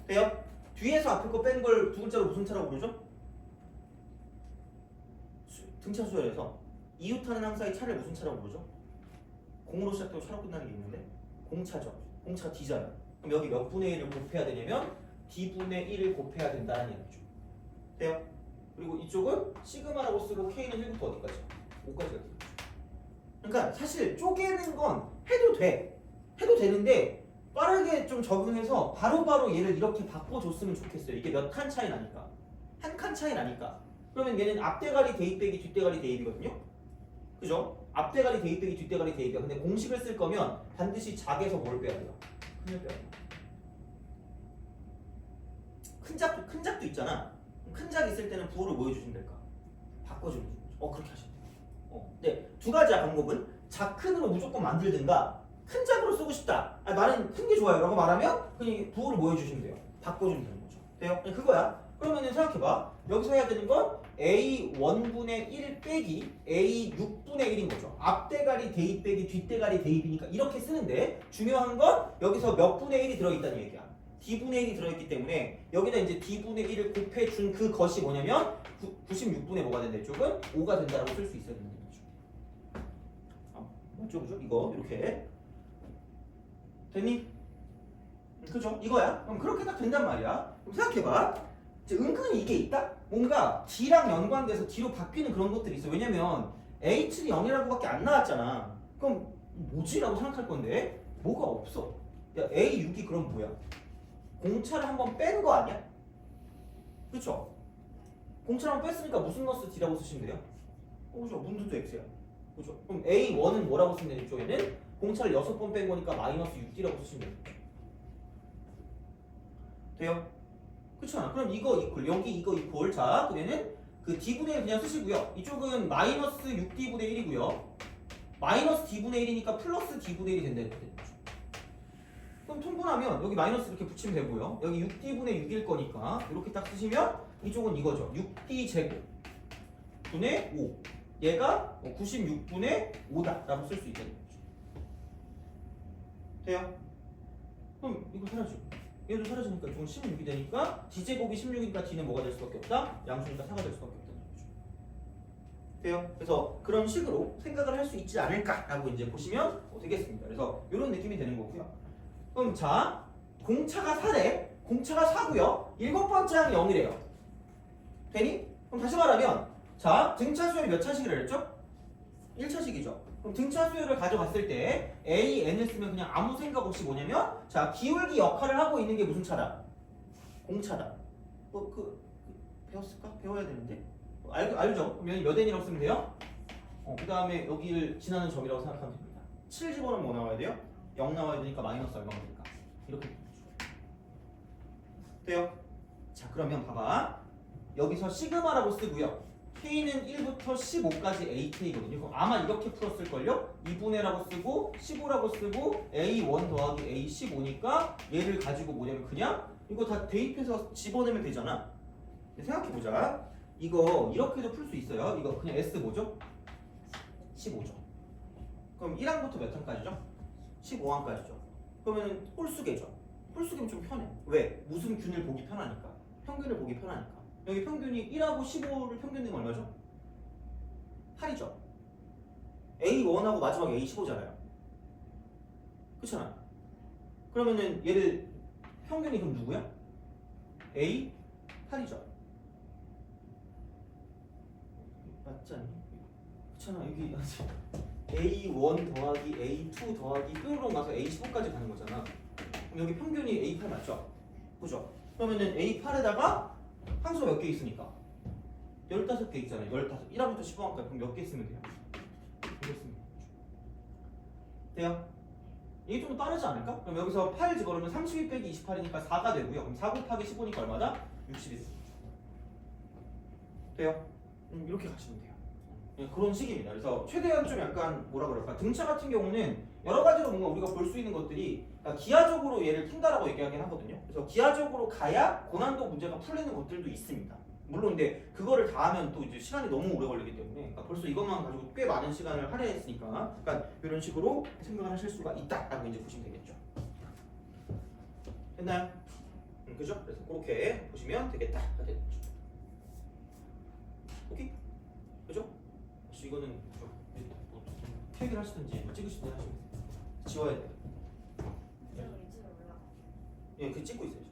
돼요? 뒤에서 앞에 거 뺀 걸 두 글자로 무슨 차라고 부르죠? 등차 수열에서 이웃하는 항사의 차를 무슨 차라고 부르죠? 공으로 시작되고 차로 끝나는 게 있는데 공차죠. 공차가 D잖아요. 그럼 여기 몇 분의 1을 곱해야 되냐면 D분의 1을 곱해야 된다는 얘기죠. 돼요? 그리고 이쪽은 시그마라고 쓰고 K는 1부터 어디까지? 5까지가 되죠. 그러니까 사실 쪼개는 건 해도 돼. 해도 되는데 빠르게 좀 적응해서 바로바로 얘를 이렇게 바꿔줬으면 좋겠어요. 이게 몇 칸 차이 나니까. 한 칸 차이 나니까. 그러면 얘는 앞대가리 대입 빼기 뒷대가리 대입이거든요. 그죠? 앞대가리 대입 빼기 뒷대가리 대입이야. 근데 공식을 쓸 거면 반드시 작에서 뭘 빼야 돼요? 큰을 빼야 돼요. 큰 작도 있잖아. 큰 작 있을 때는 부호를 뭐 해주시면 될까? 바꿔주면 되죠. 그렇게 하시면 돼요. 네, 두 가지야 방법은. 작큰으로 무조건 만들든가 큰 작으로 쓰고 싶다. 나는 큰 게 좋아요. 라고 말하면 그냥 부호를 뭐 해주시면 돼요? 바꿔주면 되는 거죠. 돼요? 그냥 그거야. 그러면은 생각해봐. 여기서 해야 되는 건 A1분의 1 빼기 A6분의 1인 거죠. 앞대가리 대입 빼기 뒷대가리 대입이니까 이렇게 쓰는데 중요한 건 여기서 몇 분의 1이 들어있다는 얘기야. D분의 1이 들어있기 때문에 여기다 이제 D분의 1을 곱해준 그 것이 뭐냐면 96분의 뭐가 된다? 이쪽은 5가 된다라고 쓸 수 있어야 되는 거죠. 맞죠? 그죠? 이거 이렇게 됐니? 그죠? 이거야. 그럼 그렇게 딱 된단 말이야. 그럼 생각해봐. 은근히 이게 있다? 뭔가 D랑 연관돼서 D로 바뀌는 그런 것들이 있어. 왜냐면 H는 0이라고밖에 안 나왔잖아. 그럼 뭐지? 라고 생각할 건데 뭐가 없어. 야, A6이 그럼 뭐야? 공차를 한번 뺀 거 아니야? 그쵸? 공차를 한번 뺐으니까 무슨 넣었어? D라고 쓰시면 돼요? 그죠? 문두도 X야. 그죠? 그럼 A1은 뭐라고 쓰면 되는 쪽에는 공차를 6번 뺀 거니까 마이너스 6D라고 쓰시면 돼요. 돼요? 그렇잖아. 그럼 이거 이퀄, 여기 이거 이퀄. 자, 그러면은 그 D분의 1 그냥 쓰시고요. 이쪽은 마이너스 6D분의 1이고요. 마이너스 D분의 1이니까 플러스 D분의 1이 된다는 거죠. 그럼 통분하면 여기 마이너스 이렇게 붙이면 되고요. 여기 6D분의 6일 거니까 이렇게 딱 쓰시면 이쪽은 이거죠. 6D 제곱 분의 5. 얘가 96분의 5다 라고 쓸 수 있다는 거죠. 돼요? 그럼 이거 사라지고 얘도 사라지니까 이쪽은 16이 되니까 D제곱이 16이니까 D는 뭐가 될 수밖에 없다? 양수니까 4가 될 수밖에 없다는 거죠. 돼요? 그래서 그런 식으로 생각을 할 수 있지 않을까라고 이제 보시면 되겠습니다. 그래서 이런 느낌이 되는 거고요. 그럼 자, 공차가 4래. 공차가 4고요. 7번째 항이 0이래요. 되니? 그럼 다시 말하면 자, 등차 수열이 몇 차식이라 그랬죠? 1차식이죠. 그럼 등차 수열을 가져갔을 때 A, N을 쓰면 그냥 아무 생각 없이 뭐냐면 자, 기울기 역할을 하고 있는 게 무슨 차다? 공차다. 배웠을까? 배워야 되는데. 알죠? 그러면 몇 N이라고 쓰면 돼요? 그 다음에 여기를 지나는 점이라고 생각하면 됩니다. 7 집어넣으면 뭐 나와야 돼요? 0 나와야 되니까 마이너스 얼마가 될까? 이렇게 돼요? 자, 그러면 봐봐. 여기서 시그마라고 쓰고요. K는 1부터 15까지 AK거든요. 그럼 아마 이렇게 풀었을걸요? 2분의라고 쓰고 15라고 쓰고 A1 더하기 A15니까 얘를 가지고 뭐냐면 그냥 이거 다 대입해서 집어내면 되잖아. 생각해보자. 이거 이렇게도 풀 수 있어요. 이거 그냥 S 뭐죠? 15죠. 그럼 1항부터 몇 항까지죠? 15항까지죠. 그러면 홀수계죠. 홀수계면 좀 편해. 왜? 무슨 균을 보기 편하니까. 평균을 보기 편하니까. 여기 평균이 1하고 15를 평균 내면 얼마죠? 8이죠. A1하고 마지막 A15잖아요. 그렇잖아. 그러면은 얘를 평균이 그럼 누구야? A8이죠. 맞지 않니? 그렇잖아. 여기 A1 더하기 A2 더하기 뾰로롱 가서 A15까지 가는 거잖아. 그럼 여기 평균이 A8 맞죠? 그죠? 그러면은 A8에다가 함수 몇 개 있으니까 15개 있잖아요. 15. 1화부터 15화까지 그럼 몇 개 쓰면 돼요? 이거 쓰면 돼요? 이게 좀 빠르지 않을까? 그럼 여기서 8 집어넣으면 32 빼기 28이니까 4가 되고요. 그럼 4 곱하기 15니까 얼마다? 60이 돼요? 이렇게 가시면 돼요. 네, 그런 식입니다. 그래서 최대한 좀 약간 뭐라 그럴까? 등차 같은 경우는 여러 가지로 뭔가 우리가 볼 수 있는 것들이 그러니까 기하적으로 얘를 푼다라고 얘기하긴 하거든요. 그래서 기하적으로 가야 고난도 문제가 풀리는 것들도 있습니다. 물론 근데 그거를 다 하면 또 이제 시간이 너무 오래 걸리기 때문에 그러니까 벌써 이것만 가지고 꽤 많은 시간을 할애했으니까 그러니까 이런 식으로 생각을 하실 수가 있다라고 이제 보시면 되겠죠. 됐나요? 그죠? 그래서 그렇게 보시면 되겠다. 되겠죠. 오케이? 그죠? 혹시 이거는 뭐 태기를 하시든지 뭐 찍으시든지 하시면 지워야 돼요. 예, 그 찍고 있어요.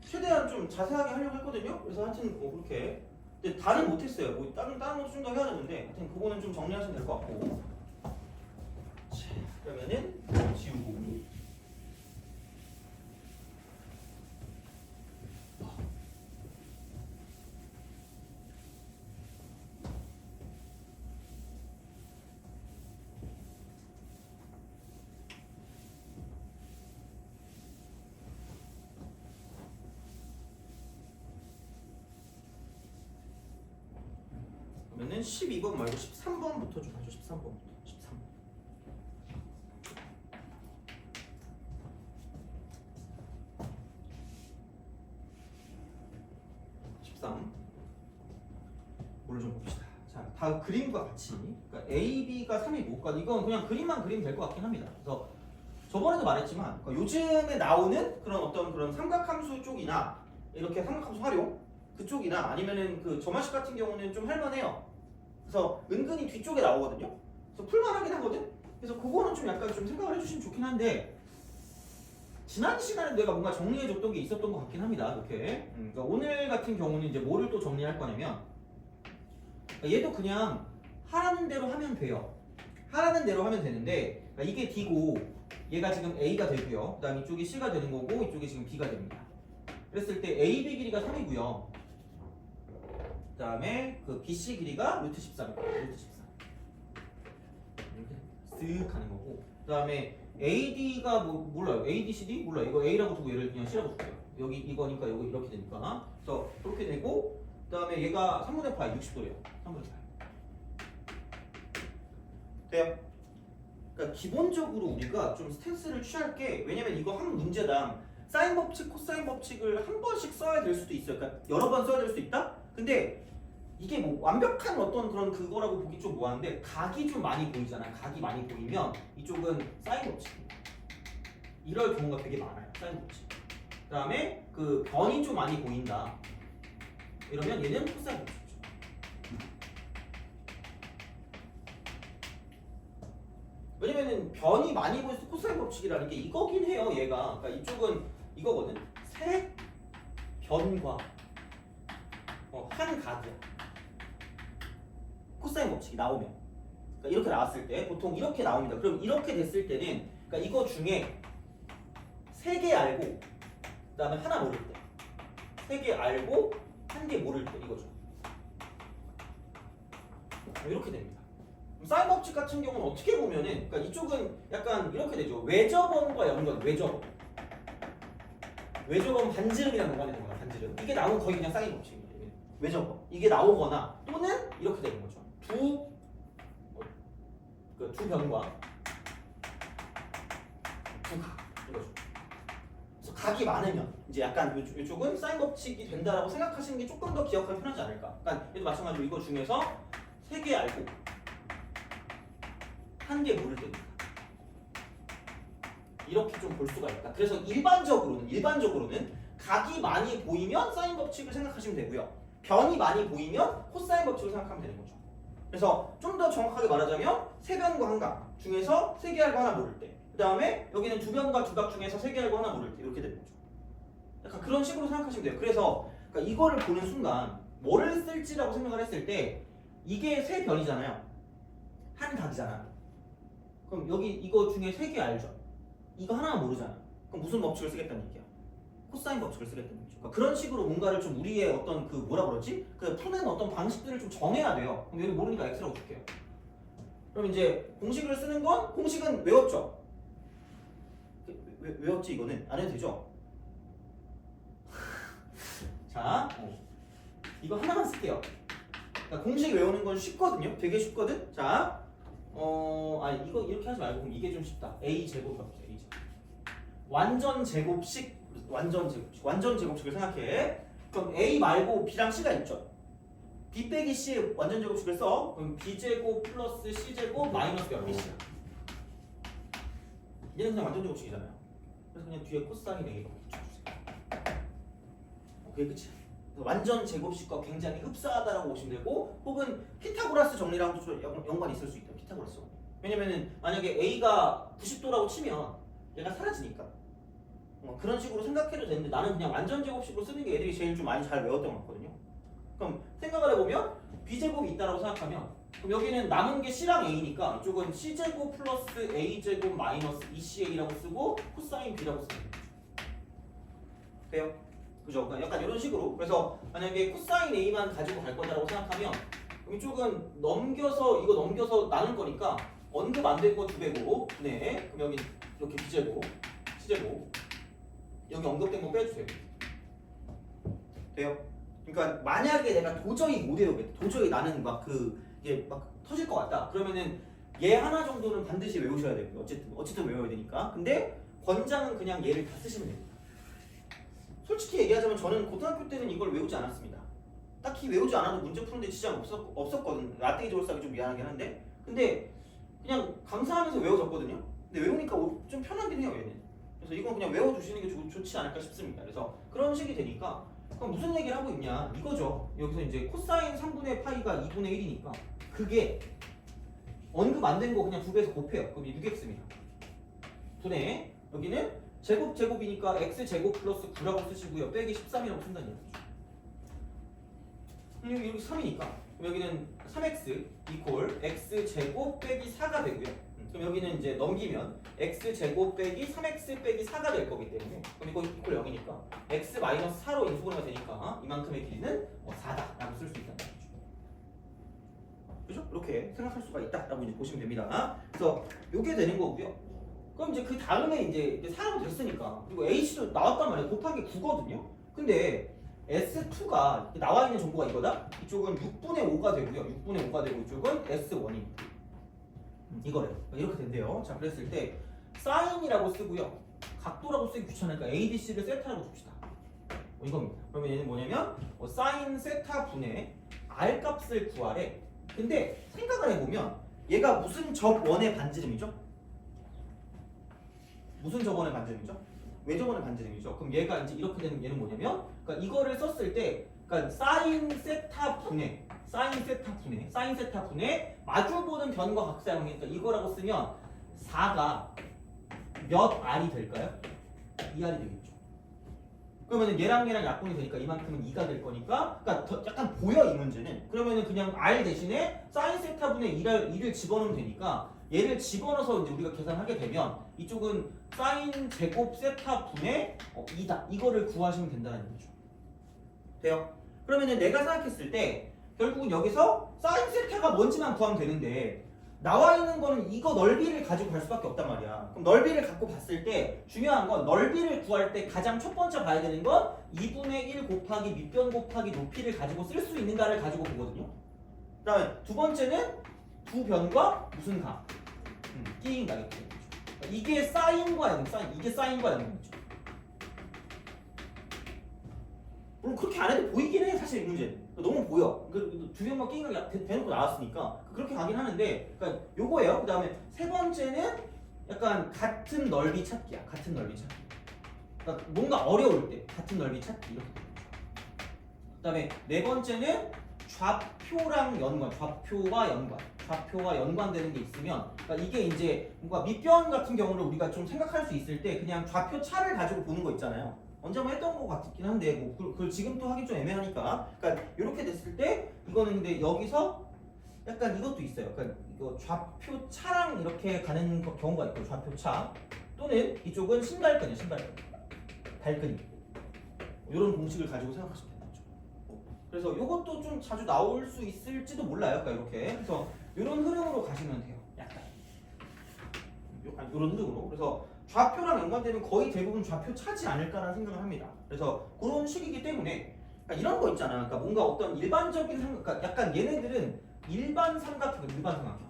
최대한 좀 자세하게 하려고 했거든요. 그래서 하여튼 뭐 그렇게 근데 다는 못했어요. 뭐 다른 것도 좀 더 해야 되는데 하여튼 그거는 좀 정리하시면 될 것 같고. 자, 그러면은 지우고. 그러면은 12번 말고 13번부터 좀 하죠. 13번부터. 13. 뭐를 좀 봅시다. 자, 다 그림과 같이. 그러니까 A, B가 3이 못 가. 이건 그냥 그림만 그리면 될 것 같긴 합니다. 그래서 저번에도 말했지만 그러니까 요즘에 나오는 그런 어떤 그런 삼각함수 쪽이나 이렇게 삼각함수 활용 그쪽이나 아니면은 그 점화식 같은 경우는 좀 할만해요. 그래서 은근히 뒤쪽에 나오거든요. 그래서 풀만하긴 하거든. 그래서 그거는 좀 약간 좀 생각을 해주시면 좋긴 한데 지난 시간에 내가 뭔가 정리해줬던 게 있었던 것 같긴 합니다. 이렇게. 그러니까 오늘 같은 경우는 이제 뭐를 또 정리할 거냐면 얘도 그냥 하라는 대로 하면 돼요. 하라는 대로 하면 되는데 그러니까 이게 D고 얘가 지금 A가 되고요. 그 다음 이쪽이 C가 되는 거고 이쪽이 지금 B가 됩니다. 그랬을 때 AB 길이가 3이고요. 그 다음에 그 BC 길이가 루트 13입니다. 루트 13. 이렇게 쓱 가는 거고. 그 다음에 AD가 뭐 몰라요. ADCD 몰라요. 이거 A라고 두고 얘를 그냥 C라고 줄게요. 여기 이거니까 여기 이렇게 되니까. 그래서 그렇게 되고. 그 다음에 얘가 3분의 파이 60도래요. 3분의 파이. 돼요? 그러니까 기본적으로 우리가 좀 스탠스를 취할 게 왜냐면 이거 한 문제당 사인 법칙, 코사인 법칙을 한 번씩 써야 될 수도 있어요. 그러니까 여러 번 써야 될 수도 있다? 근데 이게 뭐 완벽한 어떤 그런 그거라고 보기 좀 뭐한데 각이 좀 많이 보이잖아. 각이 많이 보이면 이쪽은 사인 법칙입니다. 이럴 경우가 되게 많아요. 사인 법칙. 그 다음에 그 변이 좀 많이 보인다. 이러면 얘는 코사인 법칙이죠. 왜냐면은 변이 많이 보여서 코사인 법칙이라는 게 이거긴 해요. 얘가. 그러니까 이쪽은 이거거든. 세 변과 한 각이야. 코사인 법칙이 나오면. 그러니까 이렇게 나왔을 때 보통 이렇게 나옵니다. 그럼 이렇게 됐을 때는 그러니까 이거 중에 3개 알고 그다음에 하나 모를 때. 3개 알고 1개 모를 때 이거죠. 이렇게 됩니다. 사인 법칙 같은 경우는 어떻게 보면은 그러니까 이쪽은 약간 이렇게 되죠. 외접원과 연관, 외접원. 외접원 반지름이랑 연관이 되는 거야. 반지름. 이게 나오면 거의 그냥 사인 법칙입니다. 외접원. 이게 나오거나 또는 이렇게 되는 거죠. 두 변과 두 각 이거죠. 그래서 각이 많으면 이제 약간 이쪽은 사인 법칙이 된다라고 생각하시는 게 조금 더 기억하기 편하지 않을까. 그러니까 얘도 마찬가지로 이거 중에서 3개 알고 1개 모를 때입니다. 이렇게 좀 볼 수가 있다. 그래서 일반적으로는 각이 많이 보이면 사인 법칙을 생각하시면 되고요. 변이 많이 보이면 코사인 법칙을 생각하면 되는 거죠. 그래서 좀 더 정확하게 말하자면 세 변과 한 각 중에서 3개 알고 하나 모를 때, 그 다음에 여기는 두 변과 두 각 중에서 3개 알고 하나 모를 때 이렇게 되는 거죠. 약간 그런 식으로 생각하시면 돼요. 그래서 그러니까 이거를 보는 순간 뭐를 쓸지라고 생각을 했을 때 이게 세 변이잖아요. 한 각이잖아. 그럼 여기 이거 중에 세 개 알죠? 이거 하나만 모르잖아. 그럼 무슨 법칙을 쓰겠다는 얘기야? 코사인 법칙을 쓰겠다는 얘기죠. 그러니까 그런 식으로 뭔가를 좀 우리의 어떤 그 뭐라 그러지? 그 푸는 어떤 방식들을 좀 정해야 돼요. 그럼 여기 모르니까 X라고 줄게요. 그럼 이제 공식을 쓰는 건 공식은 외웠죠? 외웠지 이거는? 안 해도 되죠? 자, 이거 하나만 쓸게요. 그러니까 공식 외우는 건 쉽거든요. 되게 쉽거든. 자, 이거 이렇게 하지 말고 그럼 이게 좀 쉽다. A 제곱 해보자. A 제곱. 완전 제곱식을 생각해. 그럼 A 말고 B랑 C가 있죠. B 빼기 C의 완전 제곱식을 써. 그럼 B 제곱 플러스 C 제곱 마이너스 몇 BC야. 얘는 그냥 완전 제곱식이잖아요. 그래서 그냥 뒤에 코사인 A 붙여주세요. 그게 끝이야. 완전 제곱식과 굉장히 흡사하다라고 보시면 되고, 혹은 피타고라스 정리랑도 좀 연관이 있을 수 있다. 피타고라스. 왜냐면은 만약에 A가 90도라고 치면 얘가 사라지니까. 그런 식으로 생각해도 되는데 나는 그냥 완전 제곱식으로 쓰는 게 애들이 제일 좀 많이 잘 외웠던 것 같거든요. 그럼 생각을 해보면 B제곱이 있다라고 생각하면 그럼 여기는 남은 게 C랑 A니까 이쪽은 C제곱 플러스 A제곱 마이너스 2CA라고 쓰고 코사인 B라고 쓰는 거죠. 돼요? 그죠? 그러니까 약간 이런 식으로. 그래서 만약에 코사인 A만 가지고 갈 거다라고 생각하면 이쪽은 이거 넘겨서 나눌 거니까 언급 안 된 거 2배고 네. 그럼 여기 이렇게 B제곱 C제곱 여기 언급된 거 빼주세요. 돼요? 그러니까 만약에 내가 도저히 못 외우겠다. 도저히 나는 이게 막 터질 것 같다. 그러면은 얘 하나 정도는 반드시 외우셔야 되고 어쨌든 외워야 되니까. 근데 권장은 그냥 얘를 다 쓰시면 됩니다. 솔직히 얘기하자면 저는 고등학교 때는 이걸 외우지 않았습니다. 딱히 외우지 않아도 문제 푸는데 지장 없었거든. 라떼 이조를 좀 미안하긴 한데. 근데 그냥 강사하면서 외워졌거든요. 근데 외우니까 좀 편하긴 해요 얘는. 그래서 이건 그냥 외워주시는 게 좋지 않을까 싶습니다. 그래서 그런 식이 되니까 그럼 무슨 얘기를 하고 있냐 이거죠. 여기서 이제 코사인 3분의 파이가 2분의 1이니까 그게 언급 안 된 거 그냥 2배에서 곱해요. 그럼 6x입니다. 분의 여기는 제곱이니까 x제곱 플러스 9라고 쓰시고요. 빼기 13이라고 쓴다는 얘기죠. 여기 3이니까 그럼 여기는 3x 이퀄 x제곱 빼기 4가 되고요. 그럼 여기는 이제 넘기면 x제곱 빼기 3x 빼기 4가 될 거기 때문에 그럼 이거 이퀄 0이니까 x 마이너스 4로 인수분해가 되니까 이만큼의 길이는 4다 라고 쓸 수 있다는 거죠. 그죠? 이렇게 생각할 수가 있다라고 이제 보시면 됩니다. 그래서 이게 되는 거고요. 그럼 이제 그 다음에 이제 4라고 됐으니까 그리고 h도 나왔단 말이에요. 곱하기 9거든요. 근데 S2가 나와 있는 정보가 이거다. 이쪽은 6분의 5가 되고요. 6분의 5가 되고 이쪽은 S1입니다. 이거래요. 이렇게 된대요. 자, 그랬을 때 사인이라고 쓰고요. 각도라고 쓰기 귀찮으니까 ADC를 세타라고 줍시다. 이겁니다. 그러면 얘는 뭐냐면 사인 세타 분의 R 값을 구하래. 근데 생각을 해보면 얘가 무슨 접원의 반지름이죠? 무슨 접원의 반지름이죠? 외접원의 반지름이죠. 그럼 얘가 이제 이렇게 되는 얘는 뭐냐면 그러니까 이거를 썼을 때 그러니까 사인 세타 분의 마주보는 변과 각사형이니까 이거라고 쓰면 4가 몇 R이 될까요? 2R이 되겠죠. 그러면은 얘랑 약분이 되니까 이만큼은 2가 될 거니까 그러니까 약간 보여 이 문제는. 그러면은 그냥 R 대신에 사인 세타 분의 2를 집어넣으면 되니까 얘를 집어넣어서 이제 우리가 계산하게 되면 이쪽은 사인 제곱 세타 분의 2다. 이거를 구하시면 된다는 얘기죠. 돼요? 그러면은 내가 생각했을 때 결국은 여기서 사인 세타가 뭔지만 구하면 되는데 나와 있는 거는 이거 넓이를 가지고 갈 수밖에 없단 말이야. 그럼 넓이를 갖고 봤을 때 중요한 건 넓이를 구할 때 가장 첫 번째 봐야 되는 건 2분의 1 곱하기 밑변 곱하기 높이를 가지고 쓸 수 있는가를 가지고 보거든요. 그 다음에 두 번째는 두 변과 무슨 각 끼인가겠죠. 이게 사인과 영, 이게 사인과 영이죠. 물론 그렇게 안 해도 보이긴 해 사실 이 문제. 너무 보여. 두 변과 끼인가 대놓고 나왔으니까 그렇게 가긴 하는데, 그러니까 요거예요. 그 다음에 세 번째는 약간 같은 넓이 찾기야. 같은 넓이 찾기. 그러니까 뭔가 어려울 때 같은 넓이 찾기 이렇게. 그 다음에 네 번째는 좌표랑 연관, 좌표와 연관되는 게 있으면, 그러니까 이게 이제 뭔가 밑변 같은 경우를 우리가 좀 생각할 수 있을 때 그냥 좌표 차를 가지고 보는 거 있잖아요. 언제 한번 했던 것 같긴 한데 뭐 그걸 지금 또 하기 좀 애매하니까. 그러니까 이렇게 됐을 때 이거는 근데 여기서 약간 이것도 있어요. 약간 이거 좌표 차랑 이렇게 가는 경우가 있고 좌표 차 또는 이쪽은 신발끈이에요. 신발끈 발끈이 이런 공식을 가지고 생각하시면 되는 거죠. 그래서 이것도 좀 자주 나올 수 있을지도 몰라요. 그러니까 이렇게 그래서 이런 흐름으로 가시면 돼요. 약간 이런 흐름으로. 그래서 좌표랑 연관되면 거의 대부분 좌표 차지 않을까라는 생각을 합니다. 그래서 그런 식이기 때문에 그러니까 이런 거 있잖아. 그러니까 뭔가 어떤 일반적인 그러니까 약간 얘네들은 일반 삼각형, 일반 삼각형.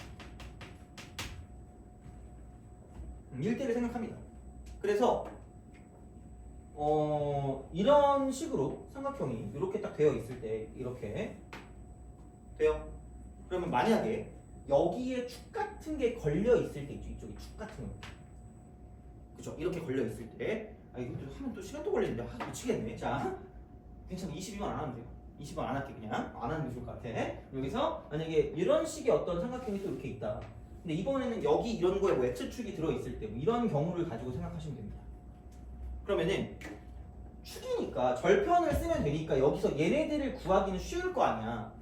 일대를 생각합니다. 그래서 이런 식으로 삼각형이 이렇게 딱 되어 있을 때 이렇게 돼요. 그러면 만약에 여기에 축 같은 게 걸려 있을 때 있죠. 이쪽에 축 같은 거. 그죠? 이렇게 걸려 있을 때 이거 또 하면 또 시간 또 걸리는데 미치겠네. 자, 괜찮아. 22번 안 하면 돼요. 20번 안 할게 그냥. 안 하는 게 좋을 것 같아. 여기서 만약에 이런 식의 어떤 삼각형이 또 이렇게 있다. 근데 이번에는 여기 이런 거에 뭐 X축이 들어있을 때 뭐 이런 경우를 가지고 생각하시면 됩니다. 그러면은 축이니까 절편을 쓰면 되니까 여기서 얘네들을 구하기는 쉬울 거 아니야.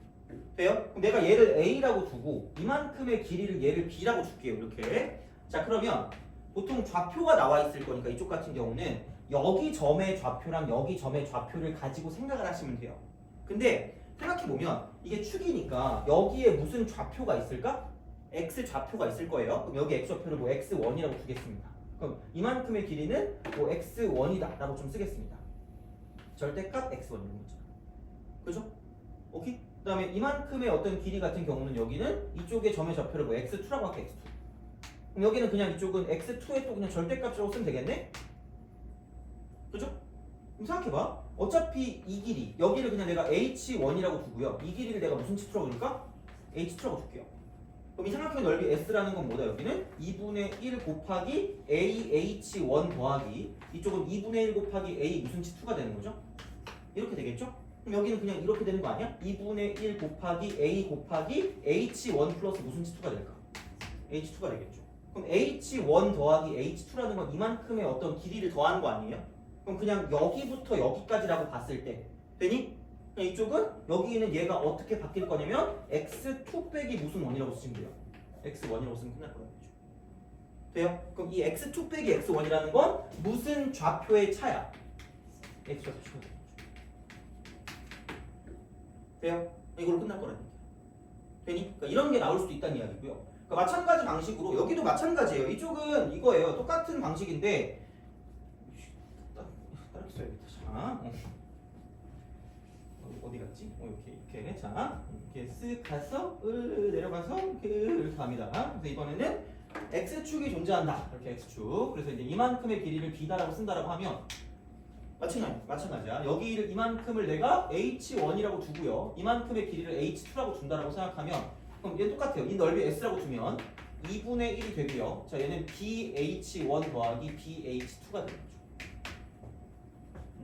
돼요? 그럼 내가 얘를 A라고 두고 이만큼의 길이를 얘를 B라고 줄게요. 이렇게. 자 그러면 보통 좌표가 나와 있을 거니까 이쪽 같은 경우는 여기 점의 좌표랑 여기 점의 좌표를 가지고 생각을 하시면 돼요. 근데 생각해보면 이게 축이니까 여기에 무슨 좌표가 있을까? X 좌표가 있을 거예요. 그럼 여기 X 좌표를 뭐 X1이라고 두겠습니다. 그럼 이만큼의 길이는 뭐 X1이다 라고 좀 쓰겠습니다. 절대값 X1이라는 거죠. 그죠? 오케이? 그 다음에 이만큼의 어떤 길이 같은 경우는 여기는 이쪽의 점의 좌표를 뭐 X2라고 할게. X2. 그럼 여기는 그냥 이쪽은 X2에 또 그냥 절대값이라고 쓰면 되겠네? 그죠? 그럼 생각해봐. 어차피 이 길이 여기를 그냥 내가 H1이라고 두고요. 이 길이를 내가 무슨 치수라고 줄까? H2라고 줄게요. 그럼 이 삼각형의 넓이 S라는 건 뭐다? 여기는 2분의 1 곱하기 AH1 더하기 이쪽은 2분의 1 곱하기 A 무슨 치2가 되는 거죠? 이렇게 되겠죠? 그럼 여기는 그냥 이렇게 되는 거 아니야? 2분의 1 곱하기 A 곱하기 H1 플러스 무슨 치2가 될까? H2가 되겠죠. 그럼 H1 더하기 H2라는 건 이만큼의 어떤 길이를 더하는 거 아니에요? 그럼 그냥 여기부터 여기까지라고 봤을 때 되니? 그냥 이쪽은 여기는 얘가 어떻게 바뀔 거냐면 x2 빼기 무슨 원이라고 쓰시면 돼요. x1이라고 쓰면 끝날 거예요. 돼요? 그럼 이 x2 빼기 x1이라는 건 무슨 좌표의 차야? x좌표 차가 돼요? 이걸로 끝날 거라는 얘기야. 되니? 그러니까 이런 게 나올 수도 있다는 이야기고요. 그러니까 마찬가지 방식으로 여기도 마찬가지예요. 이쪽은 이거예요. 똑같은 방식인데 따르게 써야겠다. 자, 어디 갔지? 이렇게 자 이렇게 쓱 가서 내려가서 이렇게 갑니다. 그래서 이번에는 x축이 존재한다. 이렇게 x축. 그래서 이제 이만큼의 길이를 b다라고 쓴다라고 하면 마찬가지야. 여기를 이만큼을 내가 h1이라고 두고요. 이만큼의 길이를 h2라고 준다라고 생각하면 그럼 얘 똑같아요. 이 넓이 s라고 두면 2분의 1이 되고요. 자 얘는 bh1 더하기 bh2가 되는 거죠.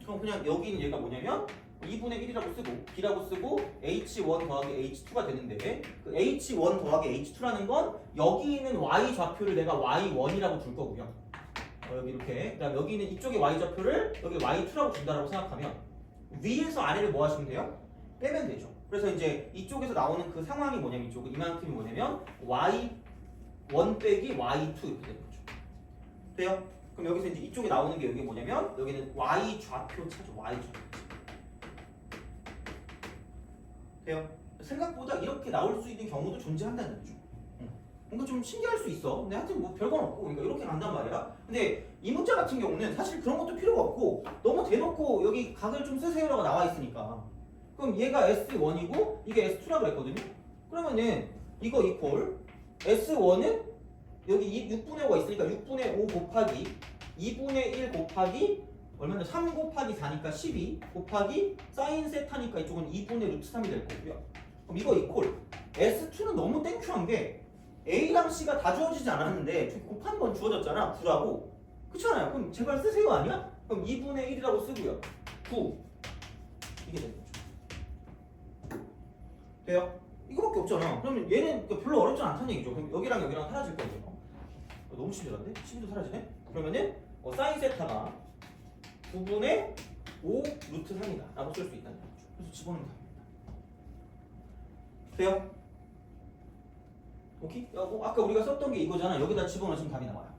그럼 그냥 여기는 얘가 뭐냐면 2분의 1이라고 쓰고 b라고 쓰고 h1 더하기 h2가 되는데 그 h1 더하기 h2라는 건 여기 있는 y 좌표를 내가 y1이라고 줄 거고요. 여기 이렇게 그다음 여기 있는 이쪽의 y 좌표를 여기 y2라고 준다라고 생각하면 위에서 아래를 뭐 하시면 돼요? 빼면 되죠. 그래서 이제 이쪽에서 나오는 그 상황이 뭐냐면 이쪽은 이만큼이 뭐냐면 y1 빼기 y2 이렇게 되는 거죠. 돼요? 그럼 여기서 이제 이쪽에 나오는 게 여기 뭐냐면 여기는 y 좌표 차죠. y 좌표. 돼요? 생각보다 이렇게 나올 수 있는 경우도 존재한다는 거죠. 뭔가 좀 신기할 수 있어. 근데 하여튼 뭐 별건 없고 그러니까 이렇게 간단 말이야. 근데 이 문자 같은 경우는 사실 그런 것도 필요가 없고 너무 대놓고 여기 각을 좀 쓰세요라고 나와 있으니까 그럼 얘가 S1이고 이게 S2라고 그랬거든요. 그러면은 이거 이퀄 S1은 여기 6분의 5가 있으니까 6분의 5 곱하기 2분의 1 곱하기 얼마나 3 곱하기 4니까 12 곱하기 사인 세타니까 이쪽은 2분의 루트 3이 될 거고요. 그럼 이거 이퀄 S2는 너무 땡큐한 게 A랑 C가 다 주어지지 않았는데 좀 곱한 건 주어졌잖아. 9라고. 그렇잖아요. 그럼 제발 쓰세요 아니야? 그럼 2분의 1이라고 쓰고요. 9 이게 되는 거죠. 돼요? 이거밖에 없잖아. 그러면 얘는 별로 어렵지 않다는 얘기죠. 그럼 여기랑 여기랑 사라질 거예요. 너무 친절한데? 12도 사라지네? 그러면은 사인 세타가 9분의 5 루트 3이다 라고 쓸 수 있다는 거죠. 그래서 집어넣으면 됩니다. 돼요? 오케이? 아까 우리가 썼던 게 이거잖아. 여기다 집어넣으면 답이 나와요.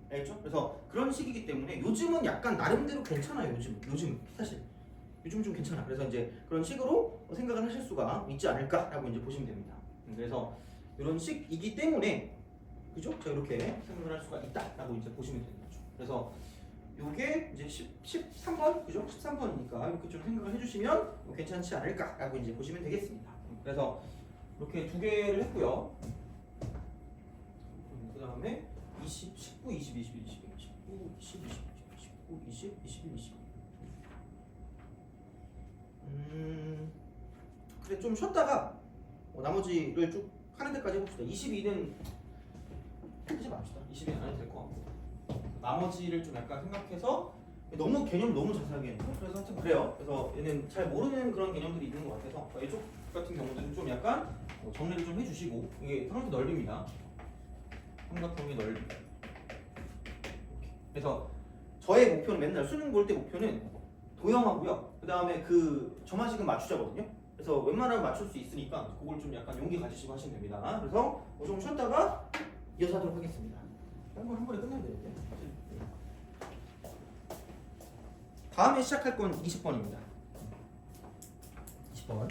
알겠죠? 그래서 그런 식이기 때문에 요즘은 약간 나름대로 괜찮아요. 요즘 사실 요즘 좀 괜찮아. 그래서 이제 그런 식으로 생각을 하실 수가 있지 않을까라고 이제 보시면 됩니다. 그래서 이런 식이기 때문에 그죠? 자 이렇게 생각을 할 수가 있다라고 이제 보시면 되는 거죠. 그래서 요게 이제 13번 그죠? 13번이니까 이렇게 좀 생각을 해주시면 괜찮지 않을까라고 이제 보시면 되겠습니다. 그래서 이렇게 두 개를 했고요. 그 다음에 20, 19, 20, 21, 22, 19, 20, 20, 19, 20, 21, 22. 그래 좀 쉬었다가 나머지를 쭉 하는 데까지 해봅시다. 22는 하지 맙시다. 22는 안 해도 될 것 같고 나머지를 좀 약간 생각해서 너무 개념 너무 자세하게 했는데 그래서 하여튼 그래요. 그래서 얘는 잘 모르는 그런 개념들이 있는 것 같아서 이쪽 같은 경우는 좀 약간 정리를 좀 해주시고 이게 삼각형 넓이입니다. 삼각형의 넓이. 그래서 저의 목표는 맨날 수능 볼 때 목표는 도형하고요. 그 다음에 그 점화식은 맞추자거든요. 그래서 웬만하면 맞출 수 있으니까 그걸 좀 약간 용기 가지시고 하시면 됩니다. 그래서 좀 쉬었다가 이어서 하도록 하겠습니다. 한 번에 끝내야 되는데. 다음에 시작할 건 20번입니다. 20번.